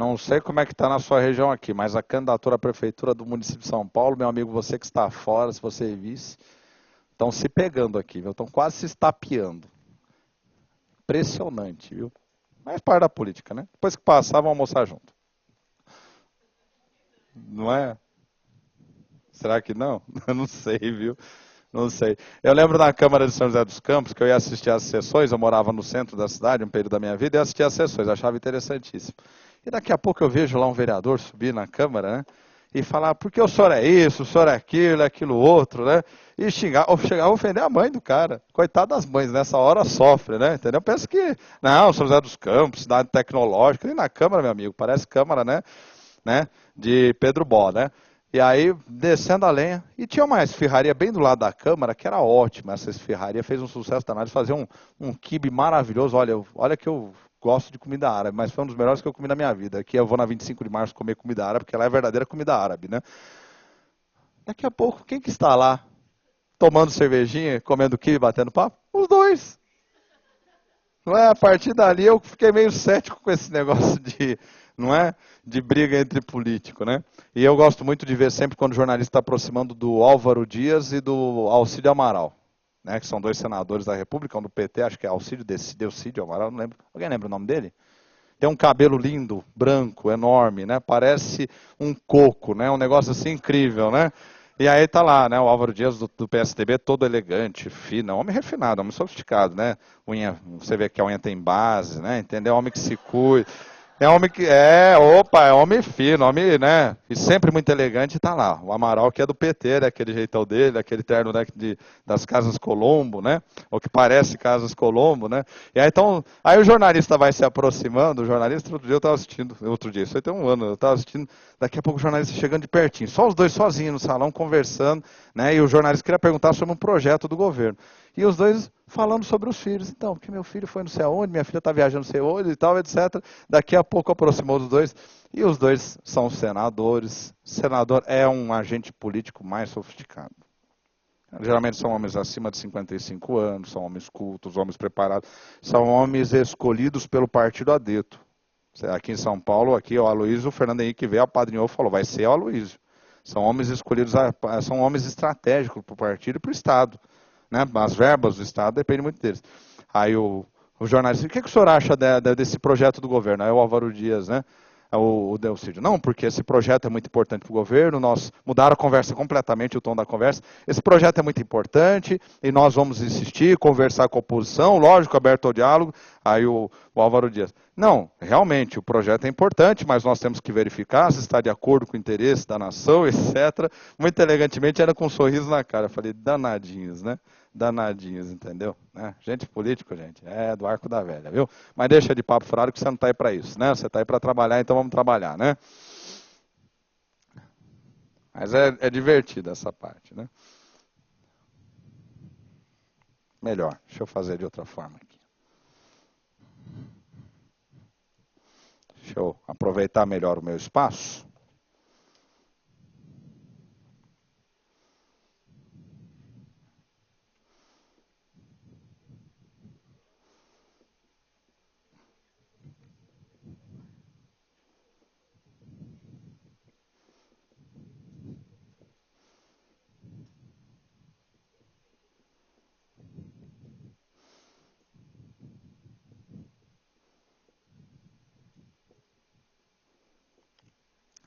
Não sei como é que está na sua região aqui, mas a candidatura à prefeitura do município de São Paulo, meu amigo, você que está fora, se você visse, estão se pegando aqui, viu? Estão quase se estapeando. Impressionante, viu? Mas parte da política, né? Depois que passar, vão almoçar junto. Não é? Será que não? Eu não sei, viu? Não sei. Eu lembro na Câmara de São José dos Campos que eu ia assistir às sessões, eu morava no centro da cidade, um período da minha vida, e eu assistia às sessões, achava interessantíssimo. E daqui a pouco eu vejo lá um vereador subir na Câmara, né? E falar, porque o senhor é isso, o senhor é aquilo outro, né? E xingar, ou chegar a ofender a mãe do cara. Coitado das mães, nessa hora sofre, né? Entendeu? Pensa que, não, São José dos Campos, cidade tecnológica, e na Câmara, meu amigo, parece Câmara, né? De Pedro Bó, né? E aí, descendo a lenha, e tinha uma esfirraria bem do lado da Câmara, que era ótima, essa esfirraria, fez um sucesso danado, de fazer um quibe maravilhoso, olha que eu gosto de comida árabe, mas foi um dos melhores que eu comi na minha vida, aqui eu vou na 25 de março comer comida árabe, porque lá é verdadeira comida árabe, né? Daqui a pouco, quem que está lá, tomando cervejinha, comendo quibe, batendo papo? Os dois. Não é? A partir dali eu fiquei meio cético com esse negócio de, não é? De briga entre político, né? E eu gosto muito de ver sempre quando o jornalista está aproximando do Álvaro Dias e do Alcídio Amaral, né? Que são dois senadores da República, um do PT, acho que é Delcídio Amaral, não lembro. Alguém lembra o nome dele? Tem um cabelo lindo, branco, enorme, né? Parece um coco, né? Um negócio assim incrível, né? E aí tá lá, né? O Álvaro Dias do PSDB, todo elegante, fino, homem refinado, homem sofisticado, né? Unha, você vê que a unha tem base, né? Entendeu? Homem que se cuida. É homem que. É homem fino, homem, né? E sempre muito elegante, tá lá. O Amaral, que é do PT, né? Aquele jeitão dele, aquele terno, né? Das Casas Colombo, né? Ou que parece Casas Colombo, né? E aí, então, aí o jornalista vai se aproximando, o jornalista, outro dia eu estava assistindo, outro dia, isso aí tem um ano, eu estava assistindo, daqui a pouco o jornalista chegando de pertinho, só os dois sozinhos no salão, conversando, né? E o jornalista queria perguntar sobre um projeto do governo. E os dois falando sobre os filhos. Então, porque meu filho foi não sei aonde, minha filha está viajando não sei onde e tal, etc. Daqui a pouco aproximou dos dois. E os dois são senadores. Senador é um agente político mais sofisticado. Geralmente são homens acima de 55 anos, são homens cultos, homens preparados. São homens escolhidos pelo partido adeto. Aqui em São Paulo, aqui o Aloysio, o Fernando Henrique veio, apadrinhou e falou, vai ser o Aloysio. São homens escolhidos, são homens estratégicos para o partido e para o Estado. Né? As verbas do Estado dependem muito deles. Aí o jornalista, o que o senhor acha desse projeto do governo? Aí o Álvaro Dias, né? O Delcídio. Não, porque esse projeto é muito importante para o governo, nós mudaram a conversa completamente, o tom da conversa. Esse projeto é muito importante e nós vamos insistir, conversar com a oposição, lógico, aberto ao diálogo. Aí o Álvaro Dias. Não, realmente, o projeto é importante, mas nós temos que verificar se está de acordo com o interesse da nação, etc. Muito elegantemente, era com um sorriso na cara. Eu falei, danadinhos, né? Danadinhos, entendeu? Né? Gente político, gente, é do arco da velha, viu? Mas deixa de papo furado que você não está aí para isso, né? Você está aí para trabalhar, então vamos trabalhar, né? Mas é divertida essa parte, né? Melhor, deixa eu fazer de outra forma aqui. Deixa eu aproveitar melhor o meu espaço.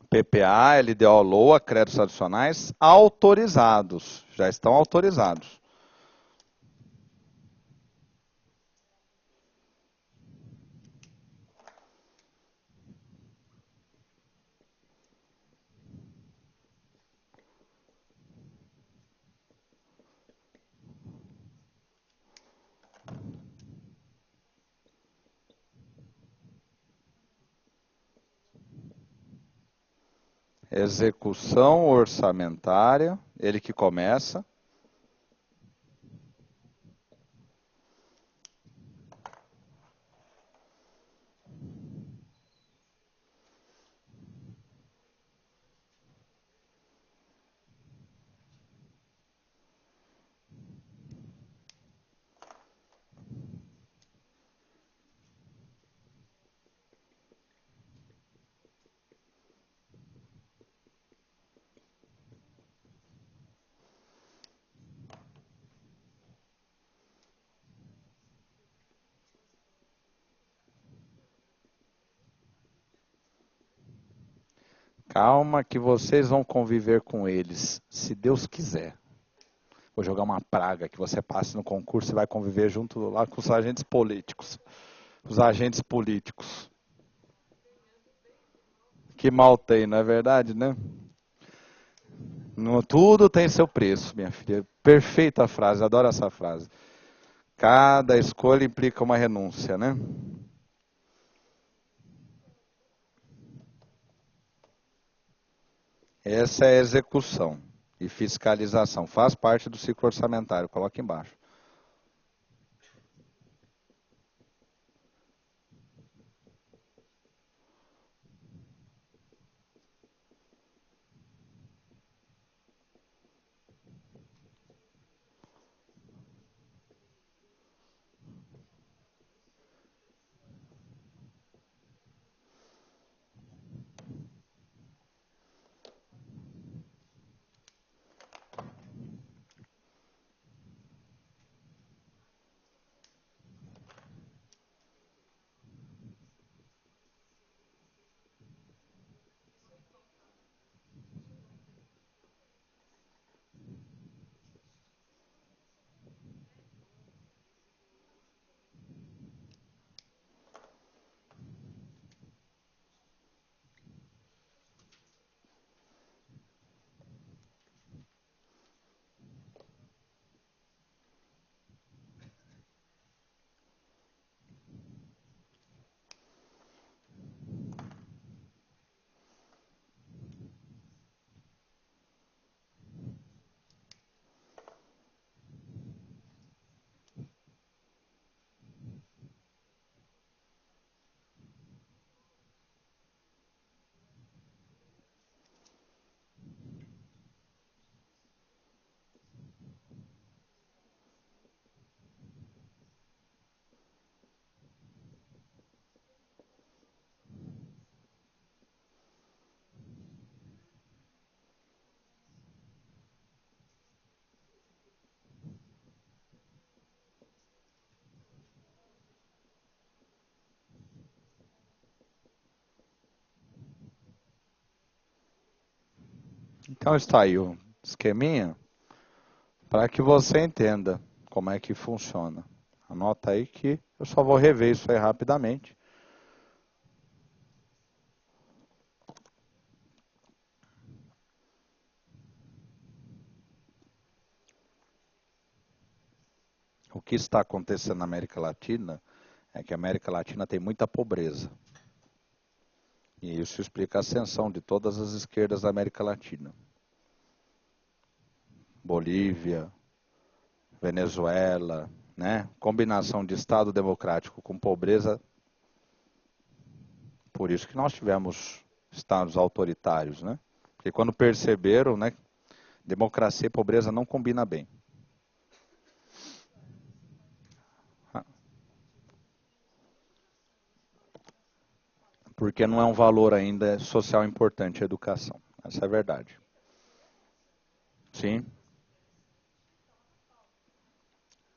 PPA, LDO, LOA, créditos adicionais autorizados. Já estão autorizados. Execução orçamentária, ele que começa. Calma que vocês vão conviver com eles, se Deus quiser. Vou jogar uma praga que você passe no concurso e vai conviver junto lá com os agentes políticos. Os agentes políticos. Que mal tem, não é verdade, né? Tudo tem seu preço, minha filha. Perfeita frase, adoro essa frase. Cada escolha implica uma renúncia, né? Essa é a execução e fiscalização. Faz parte do ciclo orçamentário. Coloca embaixo. Então está aí o esqueminha para que você entenda como é que funciona. Anota aí que eu só vou rever isso aí rapidamente. O que está acontecendo na América Latina é que a América Latina tem muita pobreza. E isso explica a ascensão de todas as esquerdas da América Latina. Bolívia, Venezuela, né? Combinação de Estado democrático com pobreza. Por isso que nós tivemos estados autoritários, né? Porque quando perceberam, né, democracia e pobreza não combinam bem. Porque não é um valor ainda social importante a educação. Essa é a verdade. Sim.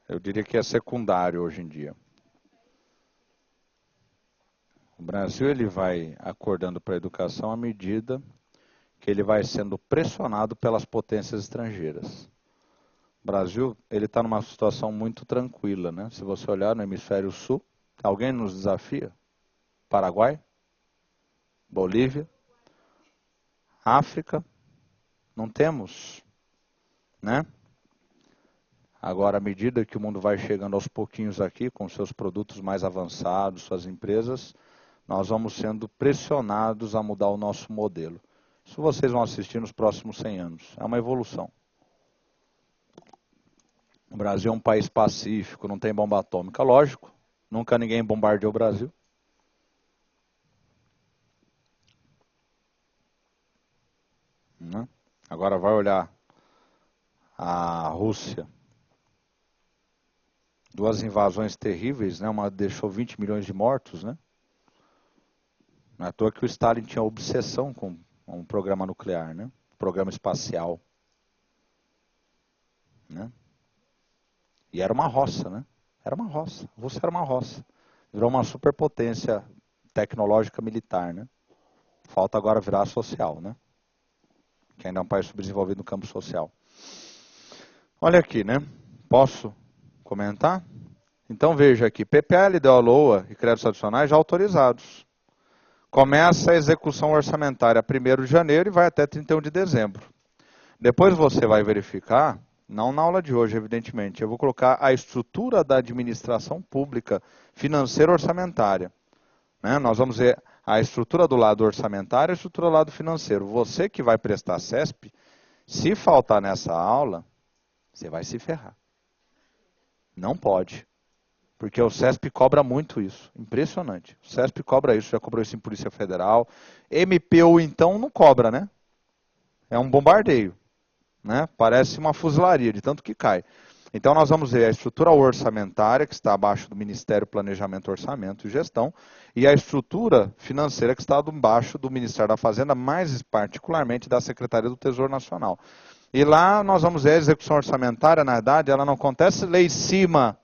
Eu diria que é secundário hoje em dia. O Brasil ele vai acordando para a educação à medida que ele vai sendo pressionado pelas potências estrangeiras. O Brasil ele está numa situação muito tranquila, né? Se você olhar no hemisfério sul, alguém nos desafia? Paraguai, Bolívia, África, não temos, né? Agora, à medida que o mundo vai chegando aos pouquinhos aqui, com seus produtos mais avançados, suas empresas, nós vamos sendo pressionados a mudar o nosso modelo. Isso vocês vão assistir nos próximos 100 anos. É uma evolução. O Brasil é um país pacífico, não tem bomba atômica. Lógico, nunca ninguém bombardeou o Brasil. Né? Agora vai olhar a Rússia. Duas invasões terríveis, né? Uma deixou 20 milhões de mortos, né? Não é à toa que o Stalin tinha obsessão com um programa nuclear, né? Programa espacial. Né? E era uma roça, né? Era uma roça. A Rússia era uma roça. Virou uma superpotência tecnológica militar, né? Falta agora virar social, né? Que ainda é um país subdesenvolvido no campo social. Olha aqui, né? Posso comentar? Então veja aqui, PPA, LDO, LOA e créditos adicionais já autorizados. Começa a execução orçamentária 1º de janeiro e vai até 31 de dezembro. Depois você vai verificar, não na aula de hoje, evidentemente, eu vou colocar a estrutura da administração pública financeira orçamentária. Né? Nós vamos ver a estrutura do lado orçamentário e a estrutura do lado financeiro. Você que vai prestar CESP, se faltar nessa aula, você vai se ferrar. Não pode. Porque o CESP cobra muito isso. Impressionante. O CESP cobra isso, já cobrou isso em Polícia Federal. MPU, então, não cobra, né? É um bombardeio. Né? Parece uma fuzilaria, de tanto que cai. Então, nós vamos ver a estrutura orçamentária, que está abaixo do Ministério Planejamento, Orçamento e Gestão, e a estrutura financeira, que está abaixo do Ministério da Fazenda, mais particularmente da Secretaria do Tesouro Nacional. E lá nós vamos ver a execução orçamentária, na verdade, ela não acontece lá em cima.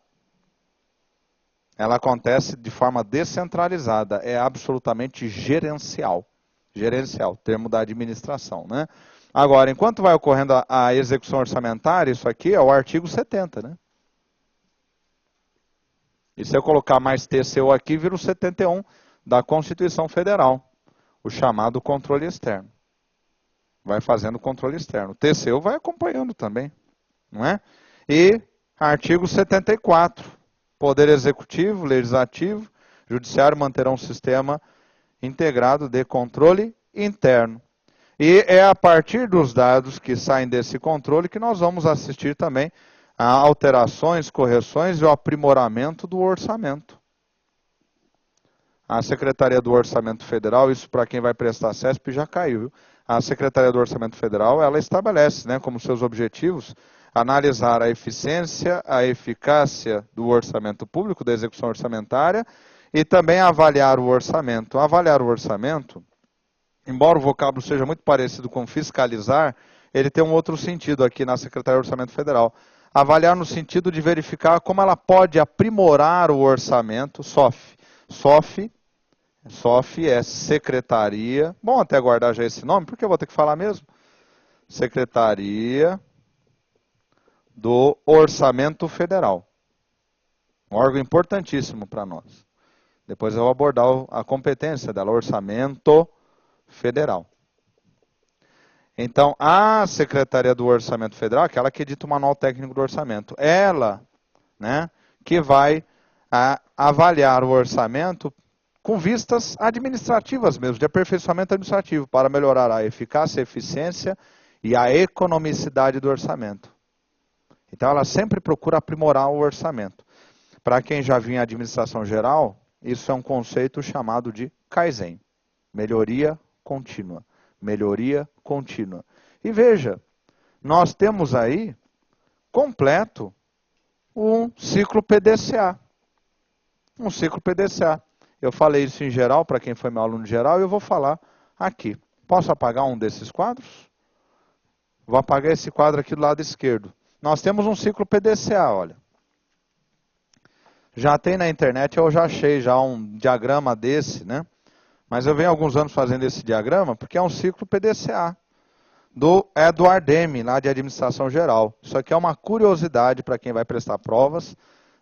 Ela acontece de forma descentralizada, é absolutamente gerencial. Gerencial, termo da administração, né? Agora, enquanto vai ocorrendo a execução orçamentária, isso aqui é o artigo 70, né? E se eu colocar mais TCU aqui, vira o 71 da Constituição Federal, o chamado controle externo. Vai fazendo controle externo. O TCU vai acompanhando também, não é? E artigo 74, Poder Executivo, Legislativo, Judiciário manterão um sistema integrado de controle interno. E é a partir dos dados que saem desse controle que nós vamos assistir também a alterações, correções e o aprimoramento do orçamento. A Secretaria do Orçamento Federal, isso para quem vai prestar CESP já caiu, viu? A Secretaria do Orçamento Federal, ela estabelece, né, como seus objetivos, analisar a eficiência, a eficácia do orçamento público, da execução orçamentária, e também avaliar o orçamento. Avaliar o orçamento, embora o vocábulo seja muito parecido com fiscalizar, ele tem um outro sentido aqui na Secretaria do Orçamento Federal. Avaliar no sentido de verificar como ela pode aprimorar o orçamento, SOF. SOF é Secretaria, bom até guardar já esse nome, porque eu vou ter que falar mesmo. Secretaria do Orçamento Federal. Um órgão importantíssimo para nós. Depois eu vou abordar a competência dela, Orçamento Federal. Então, a Secretaria do Orçamento Federal, aquela que edita o Manual Técnico do Orçamento, ela, né, que vai avaliar o orçamento com vistas administrativas mesmo, de aperfeiçoamento administrativo, para melhorar a eficácia, a eficiência e a economicidade do orçamento. Então, ela sempre procura aprimorar o orçamento. Para quem já vinha em administração geral, isso é um conceito chamado de Kaizen, melhoria contínua. Melhoria contínua. E veja, nós temos aí completo um ciclo PDCA. Um ciclo PDCA. Eu falei isso em geral, para quem foi meu aluno geral, e eu vou falar aqui. Posso apagar um desses quadros? Vou apagar esse quadro aqui do lado esquerdo. Nós temos um ciclo PDCA, olha. Já tem na internet, eu já achei já um diagrama desse, né? Mas eu venho há alguns anos fazendo esse diagrama, porque é um ciclo PDCA, do Edward Deming, lá de Administração Geral. Isso aqui é uma curiosidade para quem vai prestar provas,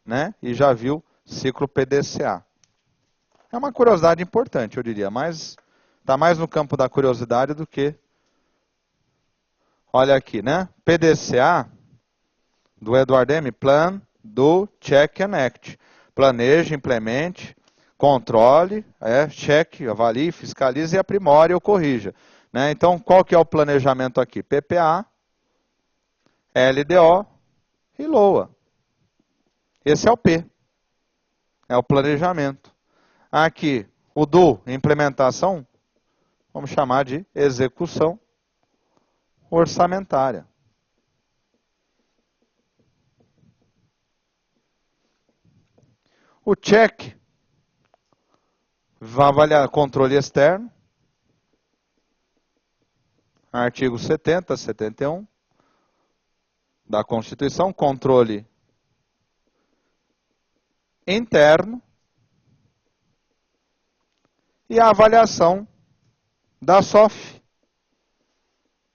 né? E já viu ciclo PDCA. É uma curiosidade importante, eu diria, mas está mais no campo da curiosidade do que... Olha aqui, né? PDCA, do Edward Deming, Plan, Do, Check and Act. Planeje, implemente, controle, cheque, avalie, fiscalize e aprimore ou corrija. Né? Então, qual que é o planejamento aqui? PPA, LDO e LOA. Esse é o P. É o planejamento. Aqui, o DO, implementação, vamos chamar de execução orçamentária. O check vai avaliar controle externo, artigo 70, 71 da Constituição, controle interno e a avaliação da SOF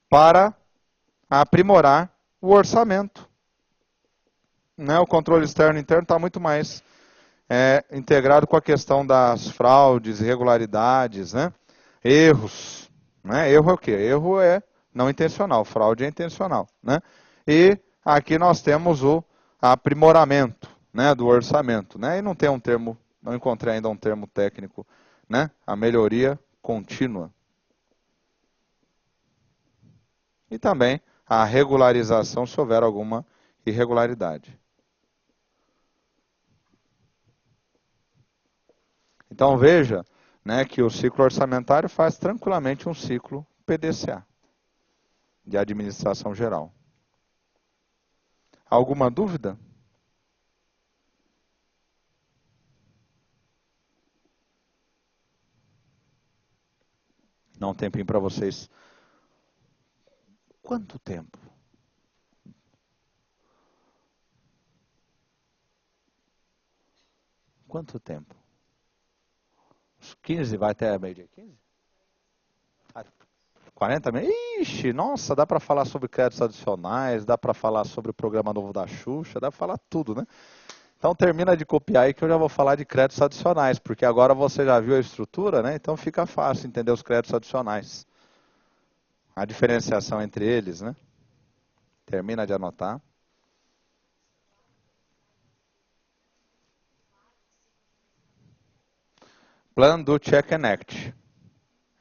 para aprimorar o orçamento. Né? O controle externo e interno está muito mais integrado com a questão das fraudes, irregularidades, né? Erros. Né? Erro é o quê? Erro é não intencional, fraude é intencional. Né? E aqui nós temos o aprimoramento, né, do orçamento. Né? E não tem um termo, não encontrei ainda um termo técnico, né? A melhoria contínua. E também a regularização se houver alguma irregularidade. Então veja, né, que o ciclo orçamentário faz tranquilamente um ciclo PDCA, de administração geral. Alguma dúvida? Não, um tempinho para vocês. Quanto tempo? Quanto tempo? Uns 15, vai até meio-dia 15? 40 minutos? Ixi, nossa, dá para falar sobre créditos adicionais, dá para falar sobre o programa novo da Xuxa, dá para falar tudo, né? Então termina de copiar aí que eu já vou falar de créditos adicionais, porque agora você já viu a estrutura, né? Então fica fácil entender os créditos adicionais. A diferenciação entre eles, né? Termina de anotar. Plano do Check and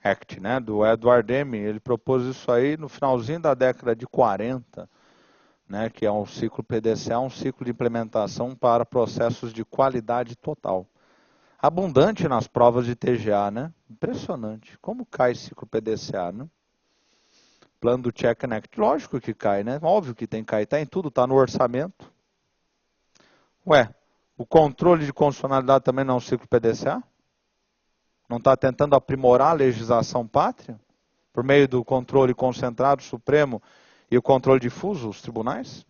Act, né? Do Edward Deming, ele propôs isso aí no finalzinho da década de 40, né? Que é um ciclo PDCA, um ciclo de implementação para processos de qualidade total. Abundante nas provas de TGA, né? Impressionante. Como cai esse ciclo PDCA, né? Plano do Check and Act. Lógico que cai, né? Óbvio que tem que cair. Está em tudo, está no orçamento. Ué, o controle de constitucionalidade também não é um ciclo PDCA? Não está tentando aprimorar a legislação pátria? Por meio do controle concentrado supremo e o controle difuso, os tribunais?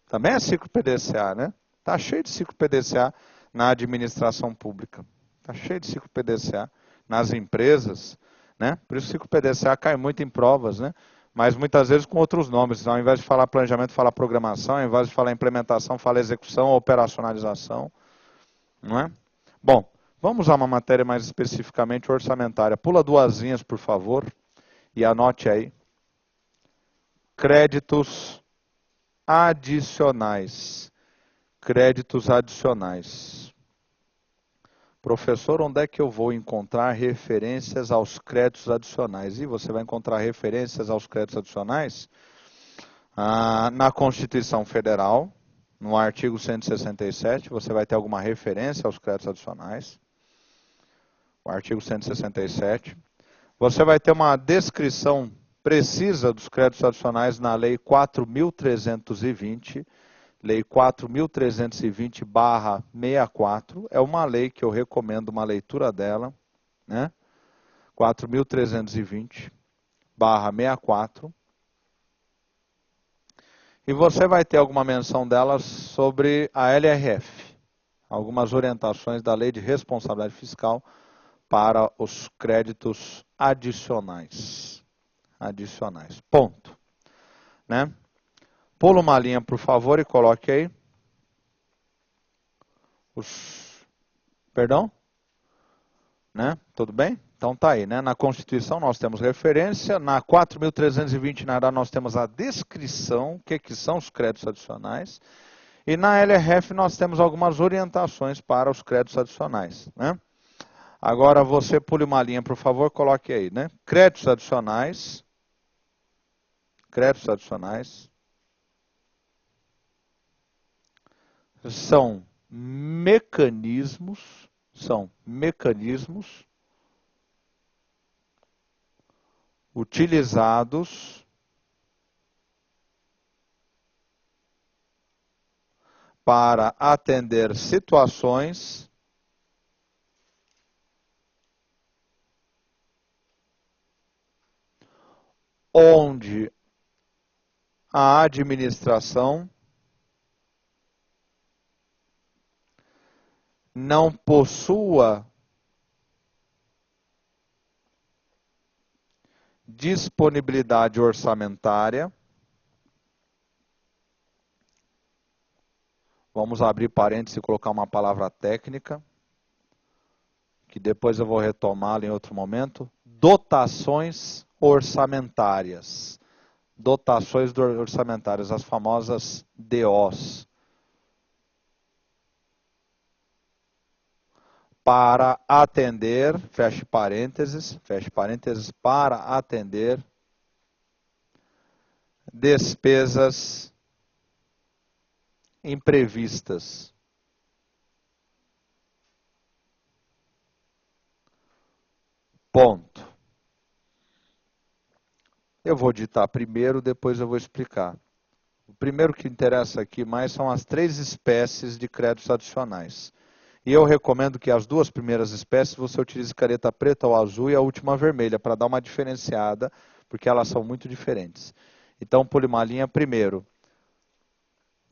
Também é ciclo PDCA, né? Está cheio de ciclo PDCA na administração pública. Está cheio de ciclo PDCA nas empresas, né? Por isso o ciclo PDCA cai muito em provas, né? Mas muitas vezes com outros nomes. Ao invés de falar planejamento, fala programação. Ao invés de falar implementação, fala execução, operacionalização. Não é? Bom, vamos a uma matéria mais especificamente orçamentária. Pula duas linhas, por favor, e anote aí. Créditos adicionais. Créditos adicionais. Professor, onde é que eu vou encontrar referências aos créditos adicionais? E você vai encontrar referências aos créditos adicionais na Constituição Federal, no artigo 167, você vai ter alguma referência aos créditos adicionais. O artigo 167. Você vai ter uma descrição precisa dos créditos adicionais na Lei 4.320, Lei 4.320/64, é uma lei que eu recomendo uma leitura dela, né? 4.320/64. E você vai ter alguma menção delas sobre a LRF, algumas orientações da Lei de Responsabilidade Fiscal para os créditos adicionais. Adicionais. Ponto. Né? Pula uma linha, por favor, e coloque aí. Perdão? Né? Tudo bem? Então tá aí, né? Na Constituição nós temos referência, na 4.320 nós temos a descrição, o que são os créditos adicionais, e na LRF nós temos algumas orientações para os créditos adicionais, né? Agora você pule uma linha, por favor, coloque aí, né? Créditos adicionais são mecanismos utilizados para atender situações onde a administração não possua disponibilidade orçamentária. Vamos abrir parênteses e colocar uma palavra técnica, que depois eu vou retomá-la em outro momento. Dotações orçamentárias. Dotações orçamentárias, as famosas DOs. Para atender, feche parênteses, para atender despesas imprevistas. Ponto. Eu vou ditar primeiro, depois eu vou explicar. O primeiro que interessa aqui mais são as 3 espécies de créditos adicionais. E eu recomendo que as 2 primeiras espécies você utilize caneta preta ou azul e a última vermelha, para dar uma diferenciada, porque elas são muito diferentes. Então, polimalinha primeiro.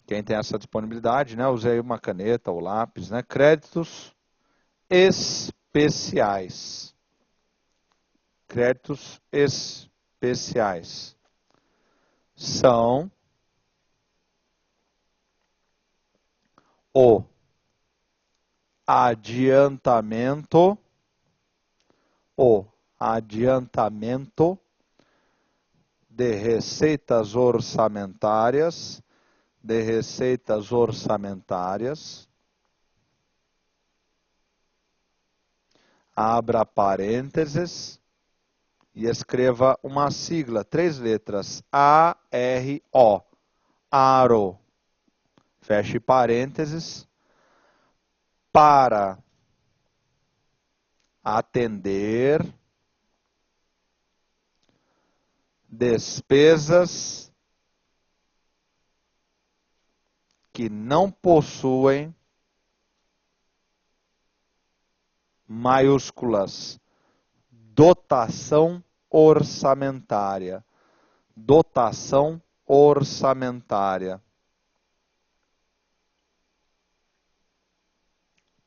Quem tem essa disponibilidade, né? Usei uma caneta ou lápis, né? Créditos especiais. Créditos especiais. São o adiantamento de receitas orçamentárias, abra parênteses e escreva uma sigla, 3 letras, ARO, ARO, feche parênteses, para atender despesas que não possuem maiúsculas, dotação orçamentária, dotação orçamentária.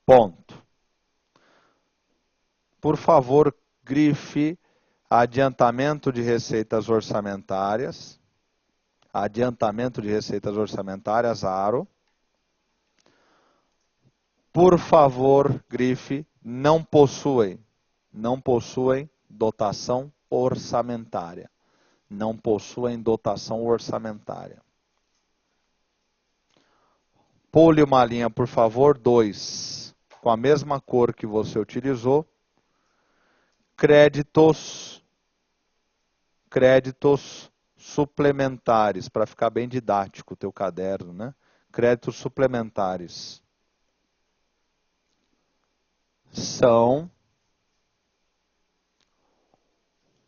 Ponto. Por favor, grife adiantamento de receitas orçamentárias. Adiantamento de receitas orçamentárias, ARO. Por favor, grife não possuem dotação orçamentária. Não possuem dotação orçamentária. Pule uma linha, por favor, 2, com a mesma cor que você utilizou. Créditos suplementares, para ficar bem didático o teu caderno, né? Créditos suplementares são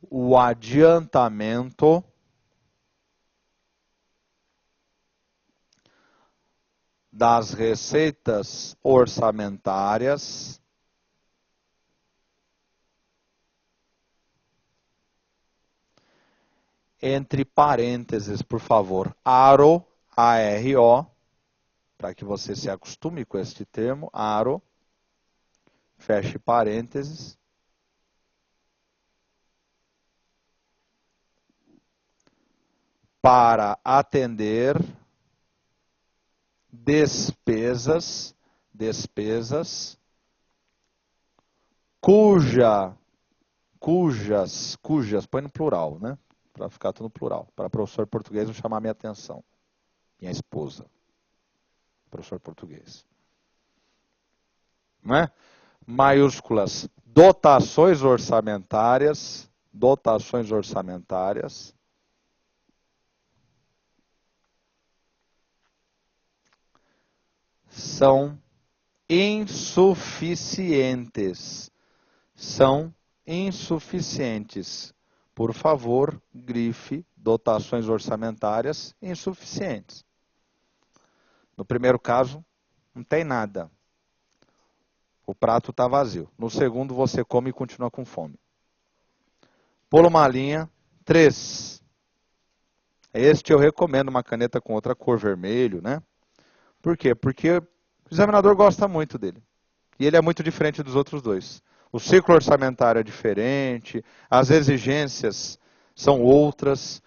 o adiantamento das receitas orçamentárias entre parênteses, por favor, ARO, ARO, para que você se acostume com este termo, ARO, feche parênteses, para atender despesas cujas, põe no plural, né? Para ficar tudo no plural. Para professor português não chamar minha atenção. Minha esposa. Professor português. Não é? Maiúsculas, dotações orçamentárias, são insuficientes. Por favor, grife dotações orçamentárias insuficientes. No primeiro caso, não tem nada. O prato está vazio. No segundo, você come e continua com fome. Pula uma linha. 3. Este eu recomendo uma caneta com outra cor, vermelho, né? Por quê? Porque o examinador gosta muito dele. E ele é muito diferente dos outros 2. O ciclo orçamentário é diferente, as exigências São outras.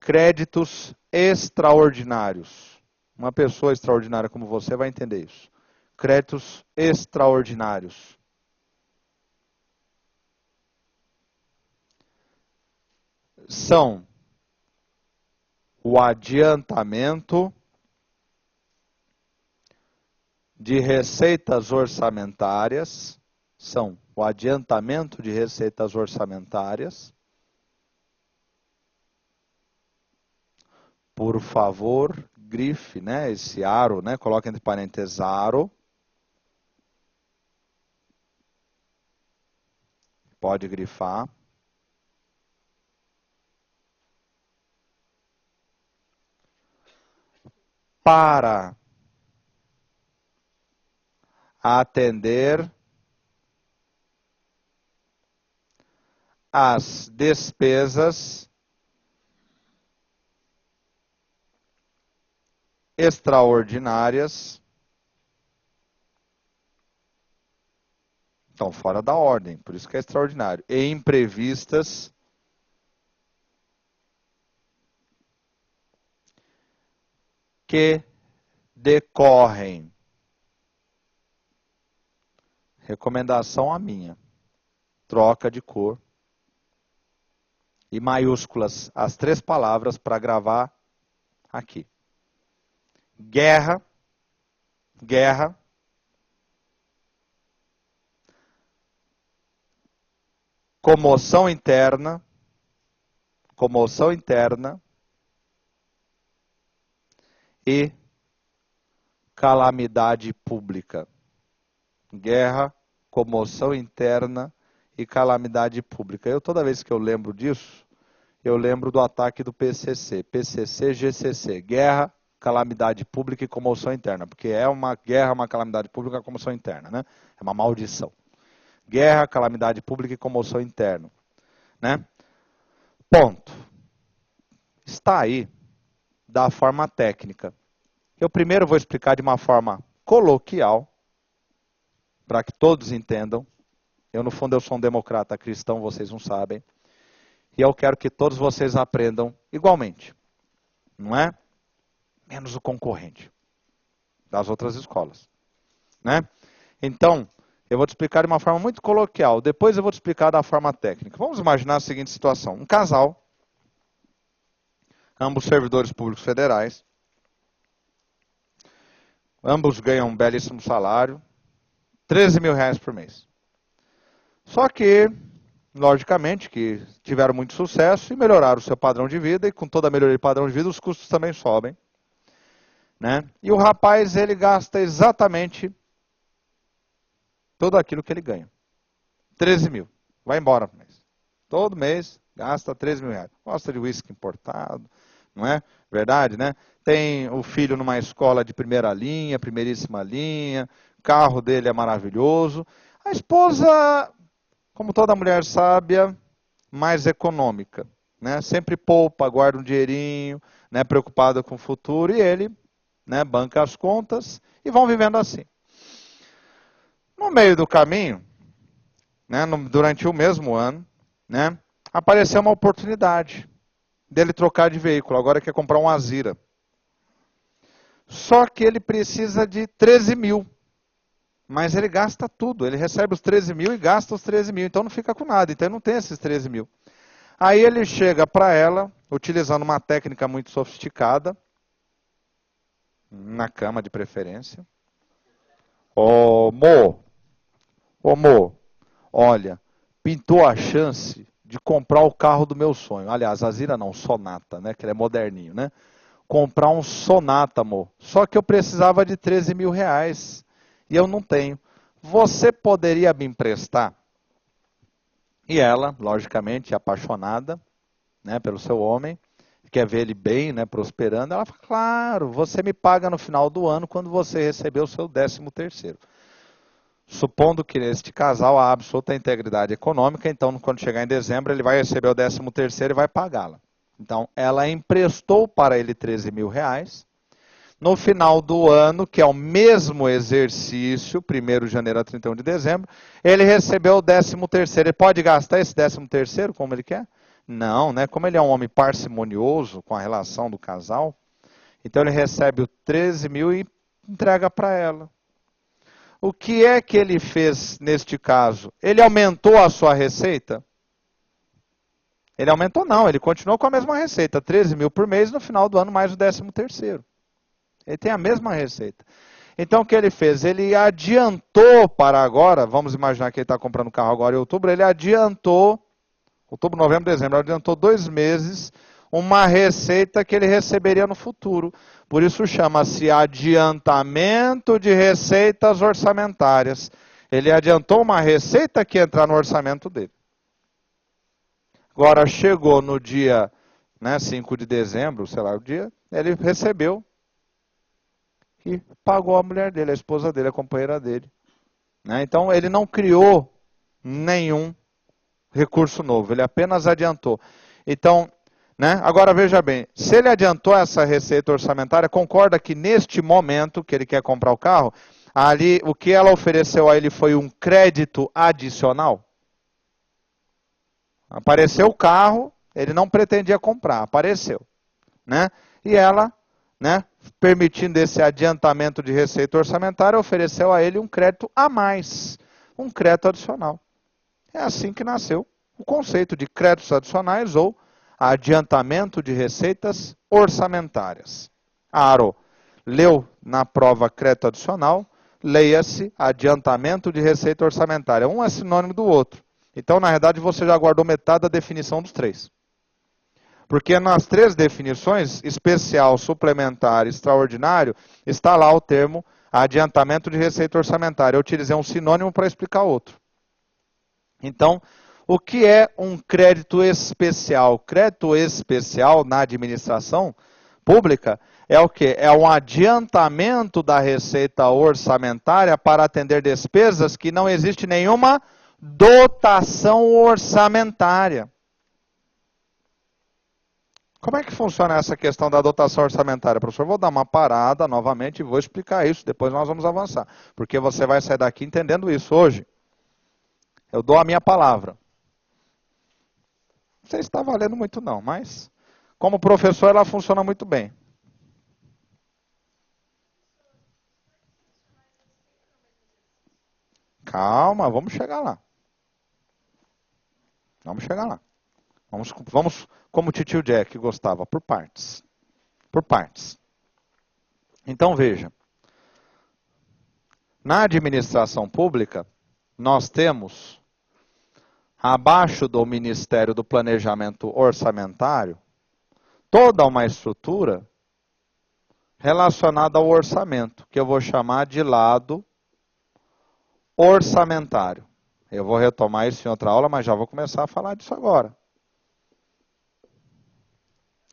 Créditos extraordinários. Uma pessoa extraordinária como você vai entender isso. Créditos extraordinários. São o adiantamento de receitas orçamentárias. São o adiantamento de receitas orçamentárias. Por favor, grife, né, esse aro, né, coloque entre parênteses aro. Pode grifar. Para atender as despesas extraordinárias, então fora da ordem, por isso que é extraordinário, e imprevistas que decorrem. Recomendação a minha. Troca de cor. E maiúsculas as 3 palavras para gravar aqui. Guerra. Guerra. Comoção interna. Comoção interna. E calamidade pública. Guerra, comoção interna e calamidade pública. Toda vez que eu lembro disso, eu lembro do ataque do PCC. PCC, GCC. Guerra, calamidade pública e comoção interna. Porque é uma guerra, uma calamidade pública e comoção interna, né? É uma maldição. Guerra, calamidade pública e comoção interna. Né? Ponto. Está aí da forma técnica. Eu primeiro vou explicar de uma forma coloquial, para que todos entendam. No fundo, eu sou um democrata cristão, vocês não sabem. E eu quero que todos vocês aprendam igualmente. Não é? Menos o concorrente das outras escolas. Né? Então, eu vou te explicar de uma forma muito coloquial. Depois eu vou te explicar da forma técnica. Vamos imaginar a seguinte situação. Um casal, ambos servidores públicos federais, ambos ganham um belíssimo salário, 13 mil reais por mês. Só que, logicamente, que tiveram muito sucesso e melhoraram o seu padrão de vida, e com toda a melhoria de padrão de vida, os custos também sobem. Né? E o rapaz, ele gasta exatamente tudo aquilo que ele ganha. 13 mil. Vai embora por mês. Todo mês, gasta 13 mil reais. Gosta de uísque importado, não é? Verdade, né? Tem o filho numa escola de primeira linha, primeiríssima linha, o carro dele é maravilhoso. A esposa, como toda mulher sábia, mais econômica, né? Sempre poupa, guarda um dinheirinho, né? Preocupada com o futuro, e ele, né? Banca as contas e vão vivendo assim. No meio do caminho, né? Durante o mesmo ano, né? Apareceu uma oportunidade dele trocar de veículo. Agora quer comprar um Azira. Só que ele precisa de 13 mil. Mas ele gasta tudo. Ele recebe os 13 mil e gasta os 13 mil. Então não fica com nada. Então ele não tem esses 13 mil. Aí ele chega para ela, utilizando uma técnica muito sofisticada, na cama de preferência. Ô, Mo, olha, pintou a chance de comprar o carro do meu sonho. Aliás, Azira não, Sonata, né? Que ele é moderninho, né? Comprar um Sonata, amor. Só que eu precisava de 13 mil reais. E eu não tenho. Você poderia me emprestar? E ela, logicamente, apaixonada, né, pelo seu homem, quer ver ele bem, né, prosperando. Ela fala, claro, você me paga no final do ano quando você receber o seu 13º. Supondo que neste casal há absoluta integridade econômica, então quando chegar em dezembro ele vai receber o 13º e vai pagá-la. Então ela emprestou para ele 13 mil reais. No final do ano, que é o mesmo exercício, 1º de janeiro a 31 de dezembro, ele recebeu o 13º. Ele pode gastar esse 13º como ele quer? Não, né? Como ele é um homem parcimonioso com a relação do casal, então ele recebe o 13 mil e entrega para ela. O que é que ele fez neste caso? Ele aumentou a sua receita? Ele aumentou não, ele continuou com a mesma receita, 13 mil por mês, no final do ano mais o 13º. Ele tem a mesma receita. Então o que ele fez? Ele adiantou para agora, vamos imaginar que ele está comprando carro agora em outubro, ele adiantou, outubro, novembro, dezembro, adiantou 2 meses, uma receita que ele receberia no futuro. Por isso chama-se adiantamento de receitas orçamentárias. Ele adiantou uma receita que ia entrar no orçamento dele. Agora chegou no dia 5 de dezembro, sei lá o dia, ele recebeu e pagou a mulher dele, a esposa dele, a companheira dele. Então ele não criou nenhum recurso novo, ele apenas adiantou. Então, agora veja bem, se ele adiantou essa receita orçamentária, concorda que neste momento que ele quer comprar o carro, ali o que ela ofereceu a ele foi um crédito adicional? Apareceu o carro, ele não pretendia comprar, apareceu. E ela, permitindo esse adiantamento de receita orçamentária, ofereceu a ele um crédito a mais, um crédito adicional. É assim que nasceu o conceito de créditos adicionais ou adiantamento de receitas orçamentárias. Aro, leu na prova crédito adicional, leia-se adiantamento de receita orçamentária. Um é sinônimo do outro. Então, na verdade, você já guardou metade da definição dos 3. Porque nas 3 definições, especial, suplementar, extraordinário, está lá o termo adiantamento de receita orçamentária. Eu utilizei um sinônimo para explicar outro. Então, o que é um crédito especial? Crédito especial na administração pública é o quê? É um adiantamento da receita orçamentária para atender despesas que não existe nenhuma dotação orçamentária. Como é que funciona essa questão da dotação orçamentária? Professor, vou dar uma parada novamente e vou explicar isso, depois nós vamos avançar. Porque você vai sair daqui entendendo isso hoje. Eu dou a minha palavra. Não sei se está valendo muito não, mas como professor ela funciona muito bem. Calma, vamos chegar lá. Vamos chegar lá. Vamos como o titio Jack gostava, por partes. Por partes. Então veja. Na administração pública, nós temos, abaixo do Ministério do Planejamento Orçamentário, toda uma estrutura relacionada ao orçamento, que eu vou chamar de lado orçamentário. Eu vou retomar isso em outra aula, mas já vou começar a falar disso agora.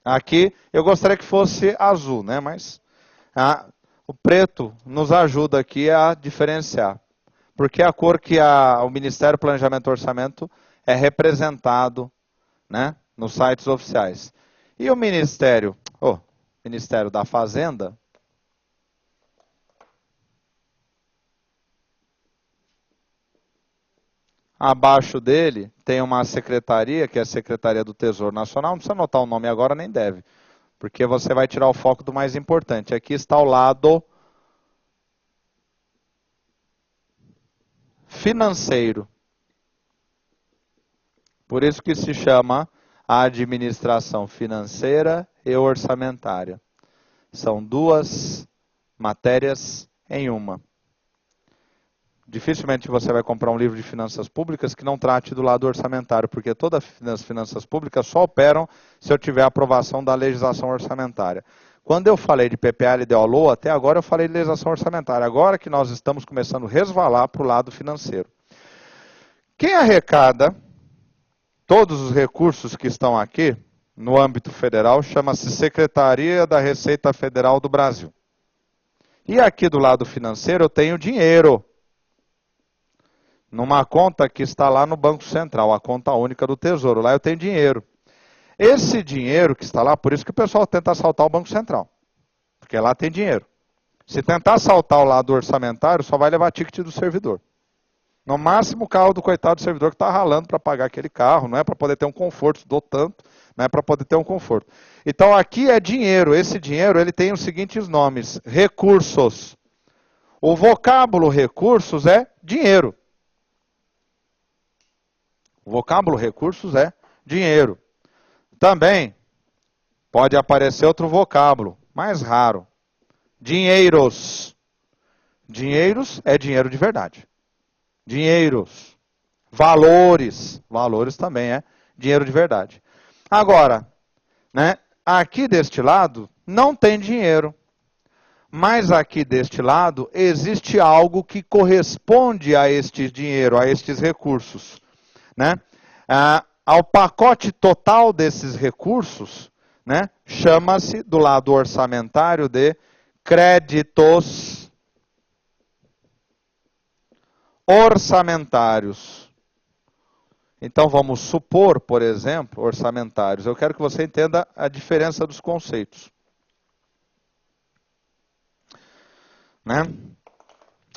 Aqui, eu gostaria que fosse azul, mas o preto nos ajuda aqui a diferenciar. Porque é a cor que o Ministério do Planejamento e Orçamento é representado nos sites oficiais. E o Ministério da Fazenda, abaixo dele tem uma secretaria, que é a Secretaria do Tesouro Nacional. Não precisa anotar o nome agora, nem deve. Porque você vai tirar o foco do mais importante. Aqui está o lado financeiro. Por isso que se chama administração financeira e orçamentária. São 2 matérias em uma. Dificilmente você vai comprar um livro de finanças públicas que não trate do lado orçamentário, porque todas as finanças públicas só operam se eu tiver a aprovação da legislação orçamentária. Quando eu falei de PPA, LDO, LOA, até agora eu falei de legislação orçamentária. Agora que nós estamos começando a resvalar para o lado financeiro. Quem arrecada todos os recursos que estão aqui, no âmbito federal, chama-se Secretaria da Receita Federal do Brasil. E aqui do lado financeiro eu tenho dinheiro. Numa conta que está lá no Banco Central, a conta única do Tesouro. Lá eu tenho dinheiro. Esse dinheiro que está lá, por isso que o pessoal tenta assaltar o Banco Central. Porque lá tem dinheiro. Se tentar assaltar o lado orçamentário, só vai levar ticket do servidor. No máximo o carro do coitado do servidor que está ralando para pagar aquele carro, não é para poder ter um conforto, dou tanto, não é para poder ter um conforto. Então aqui é dinheiro, esse dinheiro ele tem os seguintes nomes, recursos. O vocábulo recursos é dinheiro. O vocábulo recursos é dinheiro. Também pode aparecer outro vocábulo, mais raro. Dinheiros. Dinheiros é dinheiro de verdade. Dinheiros. Valores. Valores também é dinheiro de verdade. Agora, né, aqui deste lado não tem dinheiro. Mas aqui deste lado existe algo que corresponde a este dinheiro, a estes recursos. Né? Ao pacote total desses recursos, né, chama-se, do lado orçamentário, de créditos orçamentários. Então vamos supor, por exemplo, orçamentários. Eu quero que você entenda a diferença dos conceitos. Né?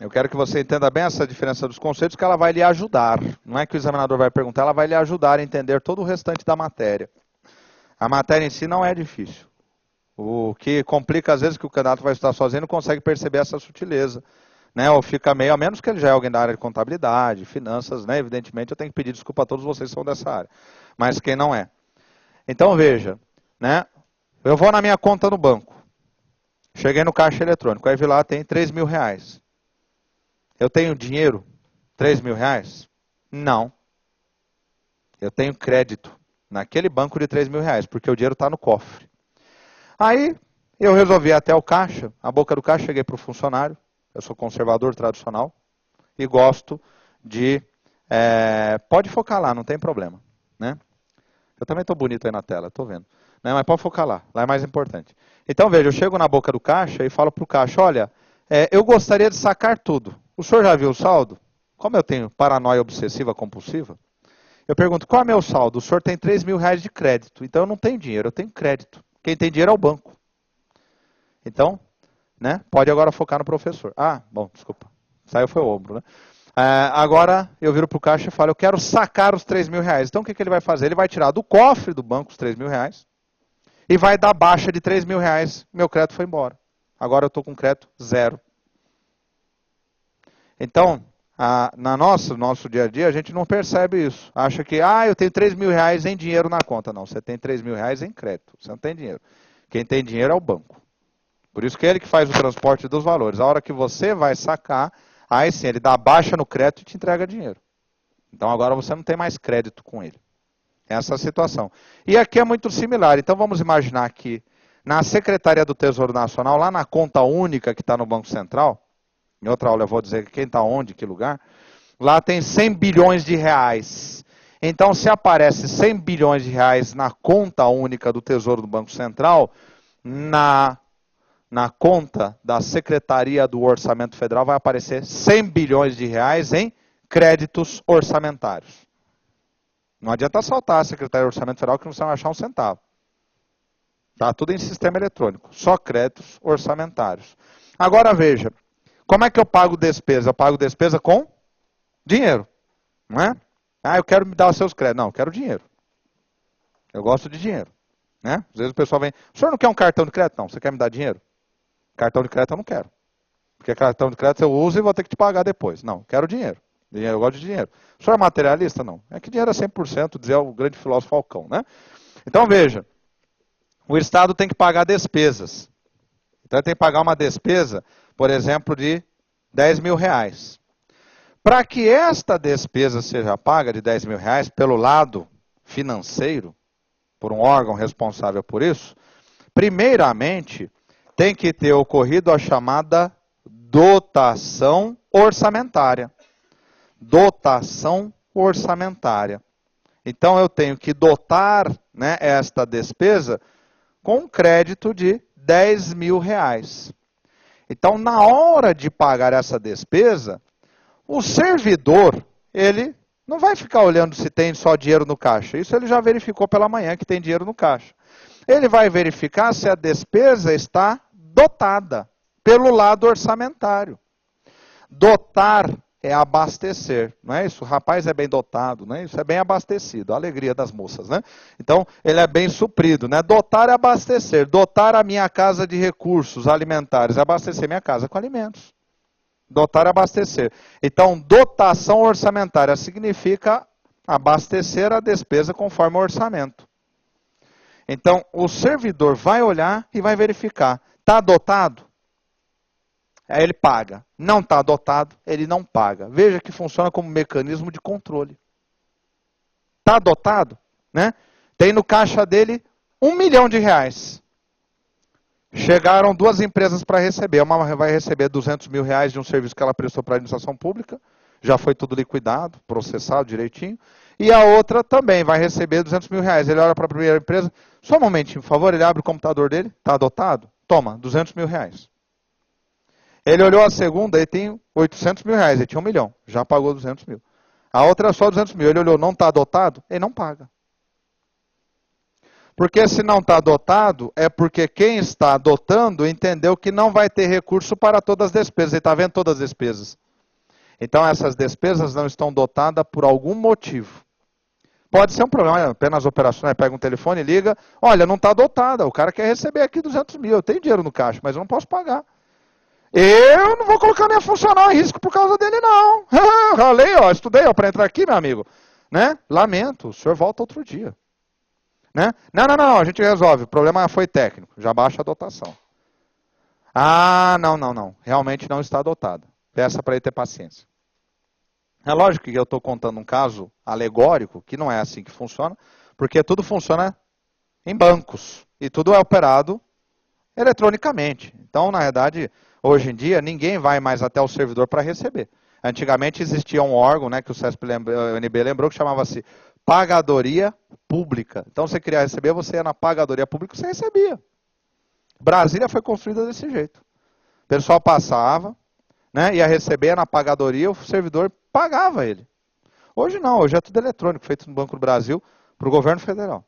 Eu quero que você entenda bem essa diferença dos conceitos, que ela vai lhe ajudar. Não é que o examinador vai perguntar, ela vai lhe ajudar a entender todo o restante da matéria. A matéria em si não é difícil. O que complica, às vezes, que o candidato vai estudar sozinho não consegue perceber essa sutileza. Né? Ou fica meio, a menos que ele já é alguém da área de contabilidade, finanças, né? Evidentemente eu tenho que pedir desculpa a todos vocês que são dessa área. Mas quem não é. Então veja, né? Eu vou na minha conta no banco. Cheguei no caixa eletrônico, aí vi lá, tem 3 mil reais. Eu tenho dinheiro? 3 mil reais? Não. Eu tenho crédito naquele banco de 3 mil reais, porque o dinheiro está no cofre. Aí eu resolvi ir até o caixa, a boca do caixa, cheguei para o funcionário, eu sou conservador tradicional, e gosto de... pode focar lá, não tem problema. Né? Eu também estou bonito aí na tela, estou vendo. Né? Mas pode focar lá é mais importante. Então veja, eu chego na boca do caixa e falo para o caixa, olha, eu gostaria de sacar tudo. O senhor já viu o saldo? Como eu tenho paranoia obsessiva compulsiva, eu pergunto, qual é o meu saldo? O senhor tem 3 mil reais de crédito, então eu não tenho dinheiro, eu tenho crédito. Quem tem dinheiro é o banco. Então, né, pode agora focar no professor. Ah, bom, desculpa, saiu foi o ombro, né? Agora eu viro para o caixa e falo, eu quero sacar os 3 mil reais. Então o que ele vai fazer? Ele vai tirar do cofre do banco os 3 mil reais e vai dar baixa de 3 mil reais. Meu crédito foi embora. Agora eu estou com crédito zero. Então, no nosso dia a dia, a gente não percebe isso. Acha que, eu tenho 3 mil reais em dinheiro na conta. Não, você tem 3 mil reais em crédito. Você não tem dinheiro. Quem tem dinheiro é o banco. Por isso que é ele que faz o transporte dos valores. A hora que você vai sacar, aí sim, ele dá baixa no crédito e te entrega dinheiro. Então agora você não tem mais crédito com ele. Essa é a situação. E aqui é muito similar. Então vamos imaginar que na Secretaria do Tesouro Nacional, lá na conta única que está no Banco Central, em outra aula eu vou dizer quem está onde, que lugar, lá tem 100 bilhões de reais. Então se aparece 100 bilhões de reais na conta única do Tesouro do Banco Central, na conta da Secretaria do Orçamento Federal vai aparecer 100 bilhões de reais em créditos orçamentários. Não adianta saltar a Secretaria do Orçamento Federal que não você vai achar um centavo. Está tudo em sistema eletrônico, só créditos orçamentários. Agora veja, como é que eu pago despesa? Eu pago despesa com dinheiro. Não é? Eu quero me dar os seus créditos. Não, eu quero dinheiro. Eu gosto de dinheiro. Né? Às vezes o pessoal vem, o senhor não quer um cartão de crédito? Não, você quer me dar dinheiro? Cartão de crédito eu não quero. Porque cartão de crédito eu uso e vou ter que te pagar depois. Não, quero dinheiro. Eu gosto de dinheiro. O senhor é materialista? Não. É que dinheiro é 100%, dizia o grande filósofo Falcão. Né? Então veja, o Estado tem que pagar despesas. Então ele tem que pagar uma despesa, por exemplo, de 10 mil reais. Para que esta despesa seja paga de 10 mil reais pelo lado financeiro, por um órgão responsável por isso, primeiramente tem que ter ocorrido a chamada dotação orçamentária. Dotação orçamentária. Então eu tenho que dotar, né, esta despesa com um crédito de 10 mil reais. Então, na hora de pagar essa despesa, o servidor, ele não vai ficar olhando se tem só dinheiro no caixa. Isso ele já verificou pela manhã que tem dinheiro no caixa. Ele vai verificar se a despesa está dotada pelo lado orçamentário. Dotar é abastecer, não é isso? O rapaz é bem dotado, não é isso? É bem abastecido, a alegria das moças, né? Então, ele é bem suprido, né? Dotar é abastecer, dotar a minha casa de recursos alimentares, abastecer minha casa com alimentos. Dotar é abastecer. Então, dotação orçamentária significa abastecer a despesa conforme o orçamento. Então, o servidor vai olhar e vai verificar. Está dotado? Aí ele paga. Não está dotado, ele não paga. Veja que funciona como mecanismo de controle. Está dotado? Né? Tem no caixa dele R$1 milhão. Chegaram duas empresas para receber. Uma vai receber R$200 mil de um serviço que ela prestou para a administração pública. Já foi tudo liquidado, processado direitinho. E a outra também vai receber R$200 mil. Ele olha para a primeira empresa. Só um momentinho, por favor. Ele abre o computador dele. Está dotado? Toma, R$200 mil. Ele olhou a segunda e tem R$800 mil. Ele tinha R$1 milhão. Já pagou 200 mil. A outra é só 200 mil. Ele olhou, não está dotado? Ele não paga. Porque se não está dotado, é porque quem está dotando entendeu que não vai ter recurso para todas as despesas. Ele está vendo todas as despesas. Então essas despesas não estão dotadas por algum motivo. Pode ser um problema, apenas operacionais, pega um telefone e liga, olha, não está dotada, o cara quer receber aqui 200 mil, eu tenho dinheiro no caixa, mas eu não posso pagar. Eu não vou colocar minha funcional em risco por causa dele, não. Ralei, ó, estudei para entrar aqui, meu amigo. Né? Lamento, o senhor volta outro dia. Né? Não, a gente resolve. O problema foi técnico. Já baixa a dotação. Ah, não. Realmente não está dotada. Peça para ele ter paciência. É lógico que eu estou contando um caso alegórico, que não é assim que funciona, porque tudo funciona em bancos. E tudo é operado eletronicamente. Então, na verdade, hoje em dia, ninguém vai mais até o servidor para receber. Antigamente existia um órgão, né, que o CESP-NB lembrou, que chamava-se Pagadoria Pública. Então, você queria receber, você ia na Pagadoria Pública e você recebia. Brasília foi construída desse jeito. O pessoal passava, né, ia receber na pagadoria, o servidor pagava ele. Hoje não, hoje é tudo eletrônico, feito no Banco do Brasil, para o governo federal.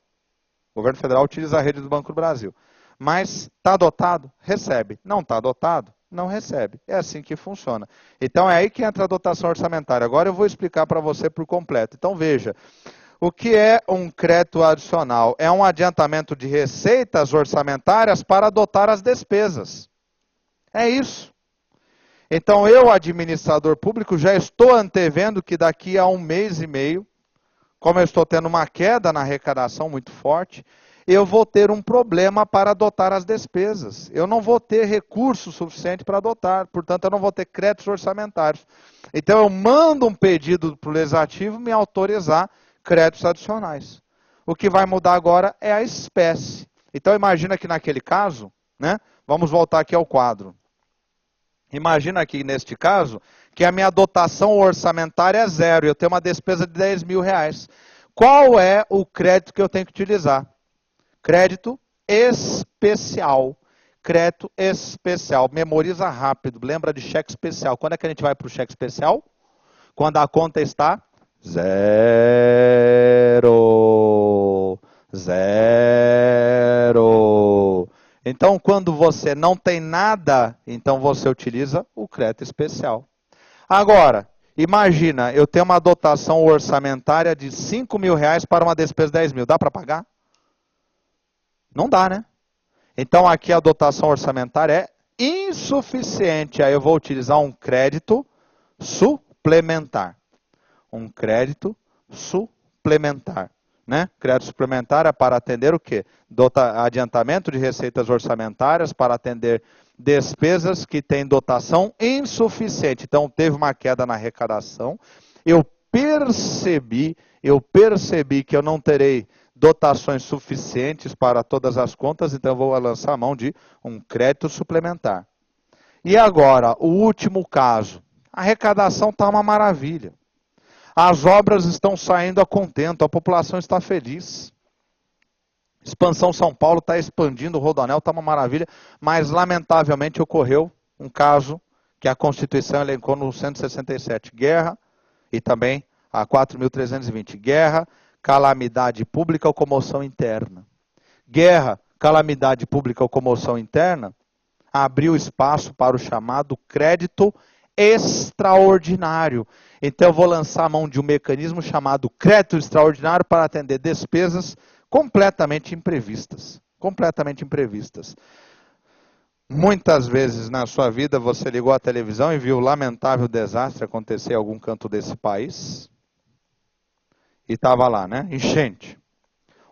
O governo federal utiliza a rede do Banco do Brasil. Mas está dotado? Recebe. Não está dotado? Não recebe. É assim que funciona. Então é aí que entra a dotação orçamentária. Agora eu vou explicar para você por completo. Então veja, o que é um crédito adicional? É um adiantamento de receitas orçamentárias para dotar as despesas. É isso. Então eu, administrador público, já estou antevendo que daqui a 1 mês e meio, como eu estou tendo uma queda na arrecadação muito forte, eu vou ter um problema para adotar as despesas. Eu não vou ter recurso suficiente para adotar, portanto eu não vou ter créditos orçamentários. Então eu mando um pedido para o Legislativo me autorizar créditos adicionais. O que vai mudar agora é a espécie. Então imagina que naquele caso, né, vamos voltar aqui ao quadro. Imagina aqui neste caso que a minha dotação orçamentária é zero, eu tenho uma despesa de R$10 mil. Qual é o crédito que eu tenho que utilizar? Crédito especial. Crédito especial. Memoriza rápido. Lembra de cheque especial. Quando é que a gente vai para o cheque especial? Quando a conta está zero. Zero. Então, quando você não tem nada, então você utiliza o crédito especial. Agora, imagina, eu tenho uma dotação orçamentária de R$5 mil para uma despesa de 10 mil. Dá para pagar? Não dá, né? Então aqui a dotação orçamentária é insuficiente. Aí eu vou utilizar um crédito suplementar. Um crédito suplementar. Né? Crédito suplementar é para atender o quê? Adiantamento de receitas orçamentárias para atender despesas que têm dotação insuficiente. Então teve uma queda na arrecadação. Eu percebi que eu não terei dotações suficientes para todas as contas, então eu vou lançar a mão de um crédito suplementar. E agora, o último caso. A arrecadação está uma maravilha. As obras estão saindo a contento, a população está feliz. Expansão São Paulo está expandindo, o Rodoanel está uma maravilha, mas lamentavelmente ocorreu um caso que a Constituição elencou no 167, guerra, e também a 4.320, guerra, calamidade pública ou comoção interna. Guerra, calamidade pública ou comoção interna, abriu espaço para o chamado crédito extraordinário. Então eu vou lançar a mão de um mecanismo chamado crédito extraordinário para atender despesas completamente imprevistas. Completamente imprevistas. Muitas vezes na sua vida você ligou a televisão e viu o lamentável desastre acontecer em algum canto desse país. E estava lá, né? Enchente.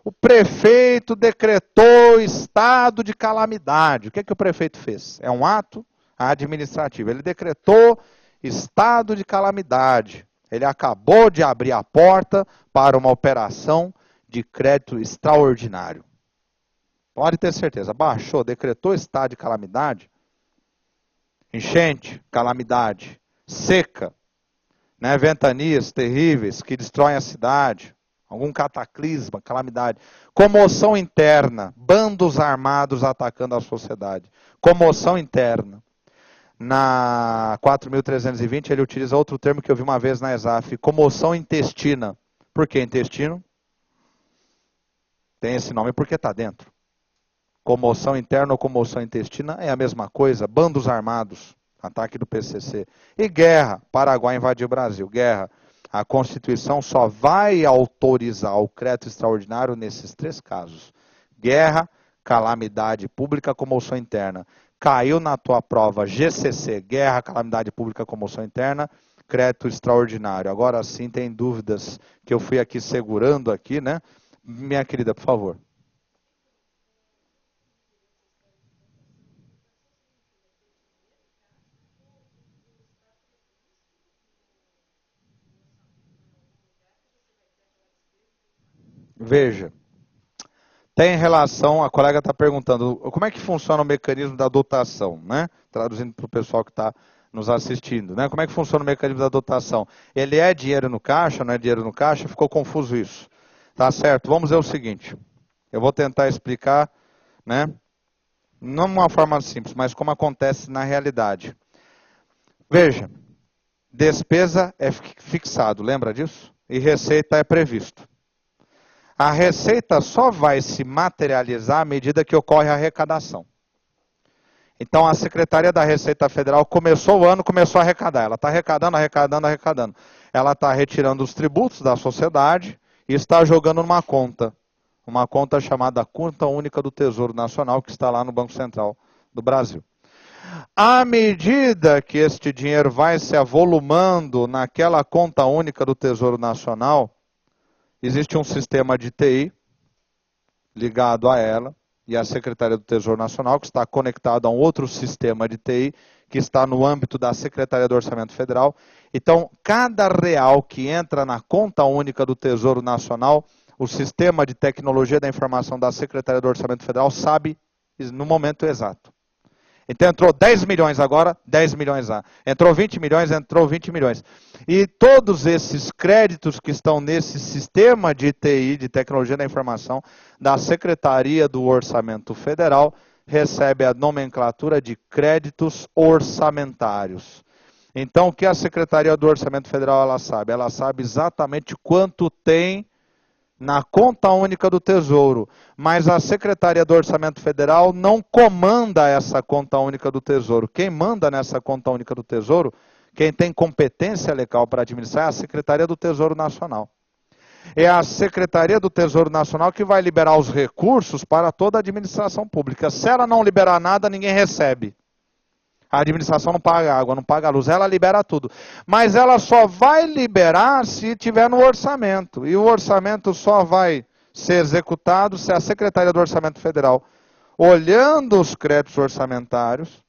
O prefeito decretou estado de calamidade. O que é que o prefeito fez? É um ato administrativo. Ele decretou estado de calamidade. Ele acabou de abrir a porta para uma operação de crédito extraordinário. Pode ter certeza. Baixou, decretou estado de calamidade. Enchente, calamidade. Seca, né? Ventanias terríveis que destroem a cidade. Algum cataclisma, calamidade. Comoção interna, bandos armados atacando a sociedade. Comoção interna. Na 4.320 ele utiliza outro termo que eu vi uma vez na ESAF, comoção intestina. Por que intestino? Tem esse nome porque está dentro. Comoção interna ou comoção intestina é a mesma coisa. Bandos armados, ataque do PCC. E guerra, Paraguai invadiu o Brasil, guerra. A Constituição só vai autorizar o crédito extraordinário nesses 3 casos. Guerra, calamidade pública, comoção interna. Caiu na tua prova GCC, guerra, calamidade pública, comoção interna, crédito extraordinário. Agora sim tem dúvidas que eu fui aqui segurando aqui, né? Minha querida, por favor. Veja, tem relação, a colega está perguntando, como é que funciona o mecanismo da dotação, né? Traduzindo para o pessoal que está nos assistindo, né? Como é que funciona o mecanismo da dotação? Ele é dinheiro no caixa, não é dinheiro no caixa? Ficou confuso isso. Tá certo, vamos ver o seguinte, eu vou tentar explicar, né? Não de uma forma simples, mas como acontece na realidade. Veja, despesa é fixado, lembra disso? E receita é previsto. A receita só vai se materializar à medida que ocorre a arrecadação. Então, a Secretaria da Receita Federal começou o ano, começou a arrecadar. Ela está arrecadando, arrecadando, arrecadando. Ela está retirando os tributos da sociedade e está jogando numa conta. Uma conta chamada Conta Única do Tesouro Nacional, que está lá no Banco Central do Brasil. À medida que este dinheiro vai se avolumando naquela conta única do Tesouro Nacional, existe um sistema de TI ligado a ela e à Secretaria do Tesouro Nacional, que está conectado a um outro sistema de TI, que está no âmbito da Secretaria do Orçamento Federal. Então, cada real que entra na conta única do Tesouro Nacional, o sistema de tecnologia da informação da Secretaria do Orçamento Federal sabe no momento exato. Então entrou 10 milhões agora, 10 milhões lá. Entrou 20 milhões, entrou 20 milhões. E todos esses créditos que estão nesse sistema de TI, de tecnologia da informação, da Secretaria do Orçamento Federal, recebe a nomenclatura de créditos orçamentários. Então, o que a Secretaria do Orçamento Federal ela sabe? Ela sabe exatamente quanto tem na conta única do Tesouro, mas a Secretaria do Orçamento Federal não comanda essa conta única do Tesouro. Quem manda nessa conta única do Tesouro, quem tem competência legal para administrar, é a Secretaria do Tesouro Nacional. É a Secretaria do Tesouro Nacional que vai liberar os recursos para toda a administração pública. Se ela não liberar nada, ninguém recebe. A administração não paga água, não paga luz, ela libera tudo. Mas ela só vai liberar se tiver no orçamento. E o orçamento só vai ser executado se a Secretaria do Orçamento Federal, olhando os créditos orçamentários,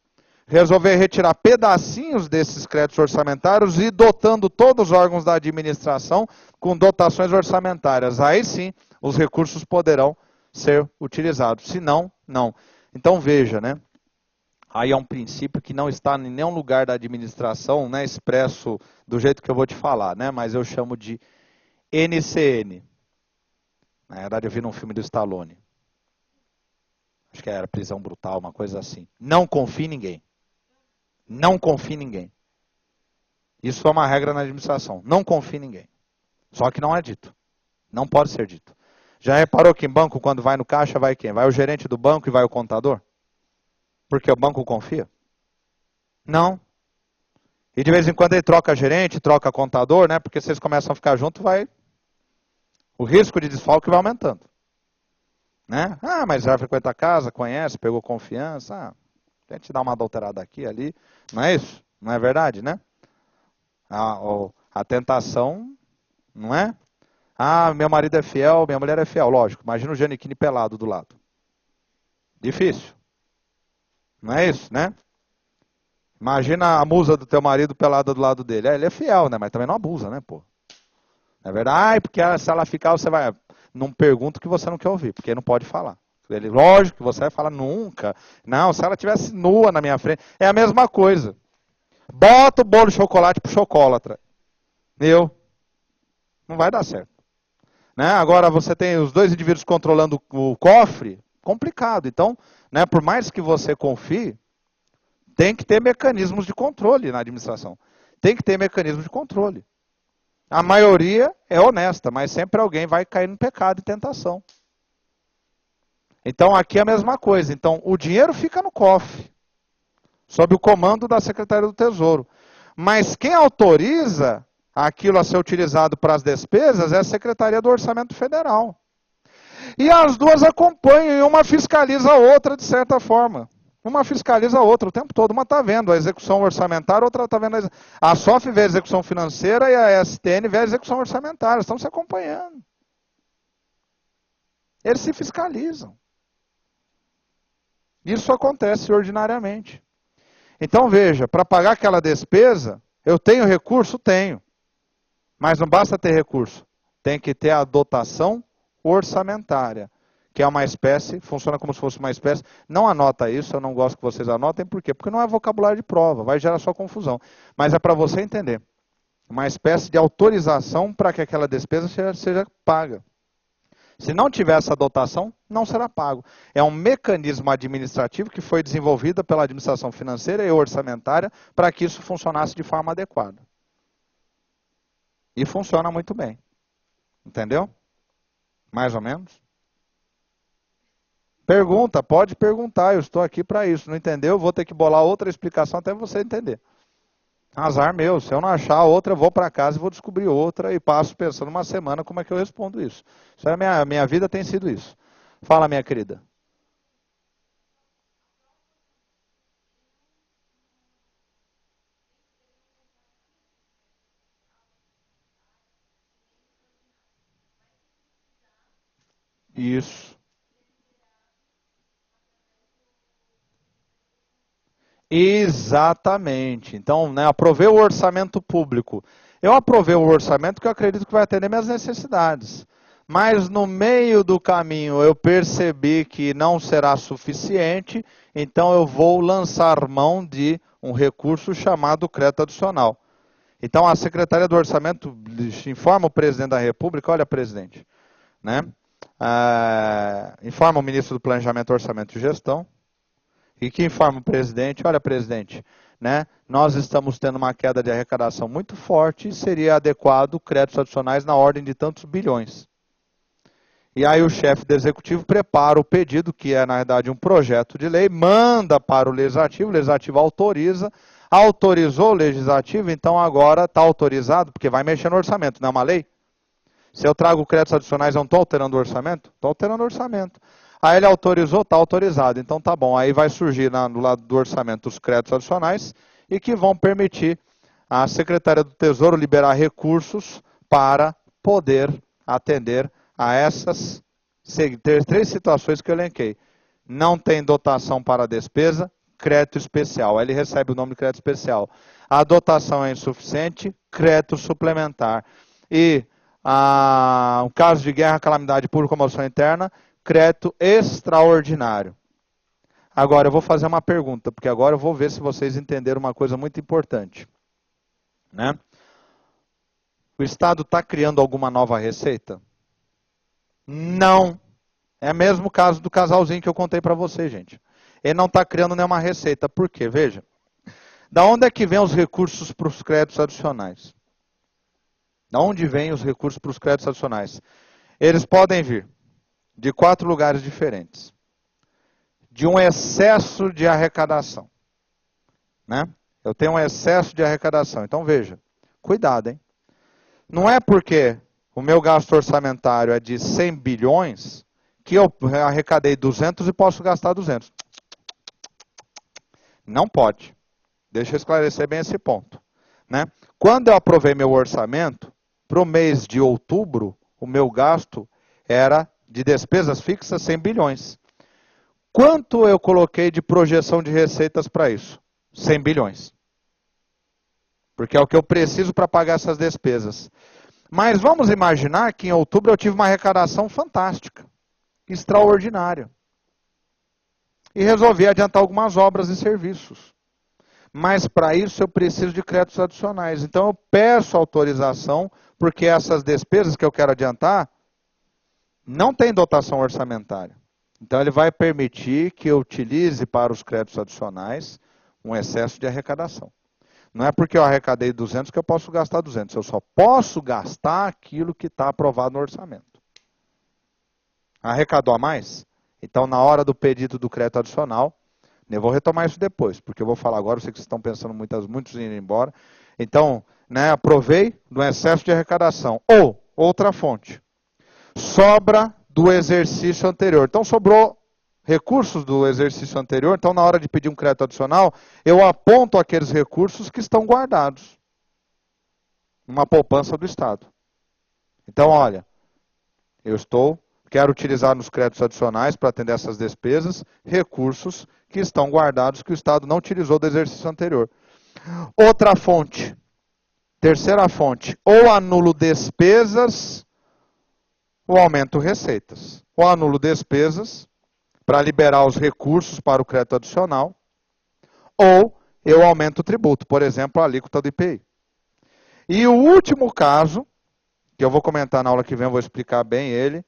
resolver retirar pedacinhos desses créditos orçamentários e dotando todos os órgãos da administração com dotações orçamentárias. Aí sim, os recursos poderão ser utilizados. Se não, não. Então veja, né? Aí é um princípio que não está em nenhum lugar da administração, né, expresso do jeito que eu vou te falar, né, mas eu chamo de NCN. Na verdade eu vi num filme do Stallone. Acho que era Prisão Brutal, uma coisa assim. Não confie em ninguém. Não confie em ninguém. Isso é uma regra na administração. Não confie em ninguém. Só que não é dito. Não pode ser dito. Já reparou que em banco, quando vai no caixa, vai quem? Vai o gerente do banco e vai o contador? Porque o banco confia? Não. E de vez em quando ele troca gerente, troca contador, né? Porque se eles começam a ficar juntos, o risco de desfalque vai aumentando. Né? Ah, mas já frequenta a casa, conhece, pegou confiança. Ah, a gente dá uma adulterada aqui e ali. Não é isso? Não é verdade, né? A tentação, não é? Ah, meu marido é fiel, minha mulher é fiel. Lógico, imagina o Giannichini pelado do lado. Difícil. Não é isso, né? Imagina a musa do teu marido pelada do lado dele. Ele é fiel, né? Mas também não abusa, né, pô? É verdade, porque se ela ficar, você vai... Não pergunta o que você não quer ouvir, porque não pode falar. Ele, lógico que você vai falar nunca. Não, se ela tivesse nua na minha frente, é a mesma coisa. Bota o bolo de chocolate pro chocolatra. Não vai dar certo. Né? Agora você tem os dois indivíduos controlando o cofre, complicado. Então, né, por mais que você confie, tem que ter mecanismos de controle na administração. Tem que ter mecanismos de controle. A maioria é honesta, mas sempre alguém vai cair no pecado e tentação. Então aqui é a mesma coisa. Então o dinheiro fica no cofre, sob o comando da Secretaria do Tesouro. Mas quem autoriza aquilo a ser utilizado para as despesas é a Secretaria do Orçamento Federal. E as duas acompanham, e uma fiscaliza a outra de certa forma. Uma fiscaliza a outra o tempo todo. Uma está vendo a execução orçamentária, outra está vendo a SOF vê a execução financeira e a STN vê a execução orçamentária. Estão se acompanhando. Eles se fiscalizam. Isso acontece ordinariamente. Então veja, para pagar aquela despesa, eu tenho recurso? Tenho. Mas não basta ter recurso. Tem que ter a dotação orçamentária, que é uma espécie, funciona como se fosse uma espécie. Não anota isso, eu não gosto que vocês anotem, por quê? Porque não é vocabulário de prova, vai gerar só confusão. Mas é para você entender. Uma espécie de autorização para que aquela despesa seja paga. Se não tiver essa dotação, não será pago. É um mecanismo administrativo que foi desenvolvido pela administração financeira e orçamentária para que isso funcionasse de forma adequada. E funciona muito bem. Entendeu? Mais ou menos? Pergunta, pode perguntar, eu estou aqui para isso. Não entendeu? Vou ter que bolar outra explicação até você entender. Azar meu, se eu não achar outra, eu vou para casa e vou descobrir outra e passo pensando uma semana como é que eu respondo isso. Isso é minha vida tem sido isso. Fala, minha querida. Isso. Exatamente. Então, né, aprovei o orçamento público. Eu aprovei o orçamento que eu acredito que vai atender minhas necessidades. Mas no meio do caminho eu percebi que não será suficiente, então eu vou lançar mão de um recurso chamado crédito adicional. Então a Secretaria do Orçamento informa o presidente da República, olha, presidente, né? Informa o ministro do Planejamento, Orçamento e Gestão, e que informa o presidente, olha, presidente, né, nós estamos tendo uma queda de arrecadação muito forte e seria adequado créditos adicionais na ordem de tantos bilhões. E aí o chefe do executivo prepara o pedido, que é na verdade um projeto de lei, manda para o legislativo autoriza, autorizou o legislativo, então agora está autorizado, porque vai mexer no orçamento, não é uma lei? Se eu trago créditos adicionais, eu não estou alterando o orçamento? Estou alterando o orçamento. Aí ele autorizou, está autorizado. Então tá bom. Aí vai surgir no lado do orçamento os créditos adicionais e que vão permitir a Secretaria do Tesouro liberar recursos para poder atender a essas três situações que eu elenquei. Não tem dotação para a despesa, crédito especial. Aí ele recebe o nome de crédito especial. A dotação é insuficiente, crédito suplementar. E um caso de guerra, calamidade pública, comoção interna, crédito extraordinário. Agora eu vou fazer uma pergunta, porque agora eu vou ver se vocês entenderam uma coisa muito importante. Né? O Estado está criando alguma nova receita? Não. É o mesmo caso do casalzinho que eu contei para você, gente. Ele não está criando nenhuma receita. Por quê? Veja. Da onde é que vem os recursos para os créditos adicionais? Da onde vêm os recursos para os créditos adicionais? Eles podem vir de 4 lugares diferentes. De um excesso de arrecadação. Né? Eu tenho um excesso de arrecadação. Então veja, cuidado, hein? Não é porque o meu gasto orçamentário é de 100 bilhões que eu arrecadei 200 e posso gastar 200. Não pode. Deixa eu esclarecer bem esse ponto. Né? Quando eu aprovei meu orçamento, para o mês de outubro, o meu gasto era de despesas fixas 100 bilhões. Quanto eu coloquei de projeção de receitas para isso? 100 bilhões. Porque é o que eu preciso para pagar essas despesas. Mas vamos imaginar que em outubro eu tive uma arrecadação fantástica, extraordinária. E resolvi adiantar algumas obras e serviços. Mas para isso eu preciso de créditos adicionais. Então eu peço autorização, porque essas despesas que eu quero adiantar não tem dotação orçamentária. Então ele vai permitir que eu utilize para os créditos adicionais um excesso de arrecadação. Não é porque eu arrecadei 200 que eu posso gastar 200. Eu só posso gastar aquilo que está aprovado no orçamento. Arrecadou a mais? Então, na hora do pedido do crédito adicional, eu vou retomar isso depois, porque eu vou falar agora, eu sei que vocês estão pensando muitos indo embora. Então, aprovei do excesso de arrecadação. Ou, outra fonte, sobra do exercício anterior. Então, sobrou recursos do exercício anterior, então na hora de pedir um crédito adicional, eu aponto aqueles recursos que estão guardados. Uma poupança do Estado. Então, olha, quero utilizar nos créditos adicionais para atender essas despesas, recursos que estão guardados que o Estado não utilizou do exercício anterior. Outra fonte, terceira fonte, ou anulo despesas ou aumento receitas. Ou anulo despesas para liberar os recursos para o crédito adicional, ou eu aumento o tributo, por exemplo, a alíquota do IPI. E o último caso, que eu vou comentar na aula que vem, eu vou explicar bem ele,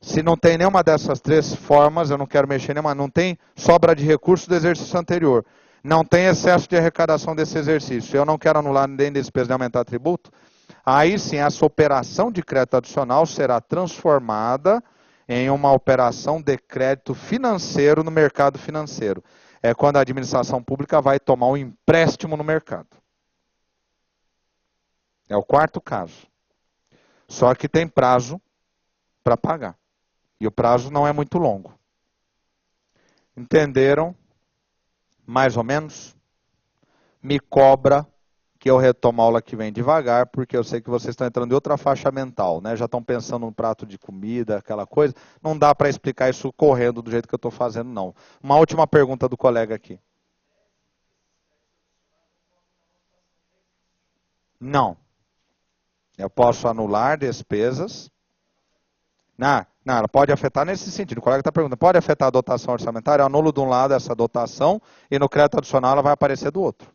se não tem nenhuma dessas três formas, eu não quero mexer nenhuma, não tem sobra de recursos do exercício anterior, não tem excesso de arrecadação desse exercício, eu não quero anular nem despesa de aumentar tributo, aí sim essa operação de crédito adicional será transformada em uma operação de crédito financeiro no mercado financeiro. É quando a administração pública vai tomar um empréstimo no mercado. É o quarto caso. Só que tem prazo para pagar. E o prazo não é muito longo. Entenderam? Mais ou menos? Me cobra que eu retomo a aula que vem devagar, porque eu sei que vocês estão entrando em outra faixa mental, né? Já estão pensando num prato de comida, aquela coisa. Não dá para explicar isso correndo do jeito que eu estou fazendo, não. Uma última pergunta do colega aqui. Não. Eu posso anular despesas. Não, ela pode afetar nesse sentido. O colega está perguntando, pode afetar a dotação orçamentária? Eu anulo de um lado essa dotação e no crédito adicional ela vai aparecer do outro.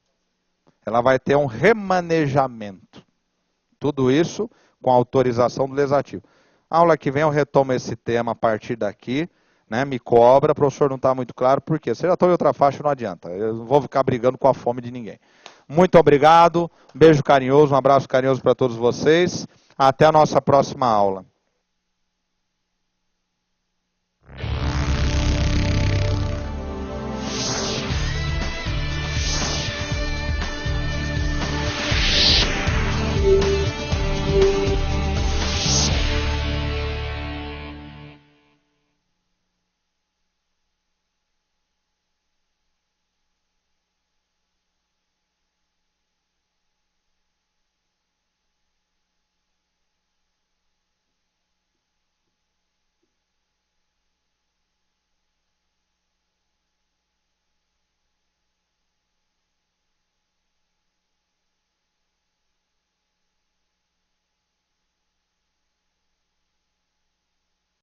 Ela vai ter um remanejamento. Tudo isso com autorização do legislativo. Aula que vem eu retomo esse tema a partir daqui, né? Me cobra, professor não está muito claro, por quê? Se eu já estou em outra faixa, não adianta. Eu não vou ficar brigando com a fome de ninguém. Muito obrigado, um beijo carinhoso, um abraço carinhoso para todos vocês. Até a nossa próxima aula.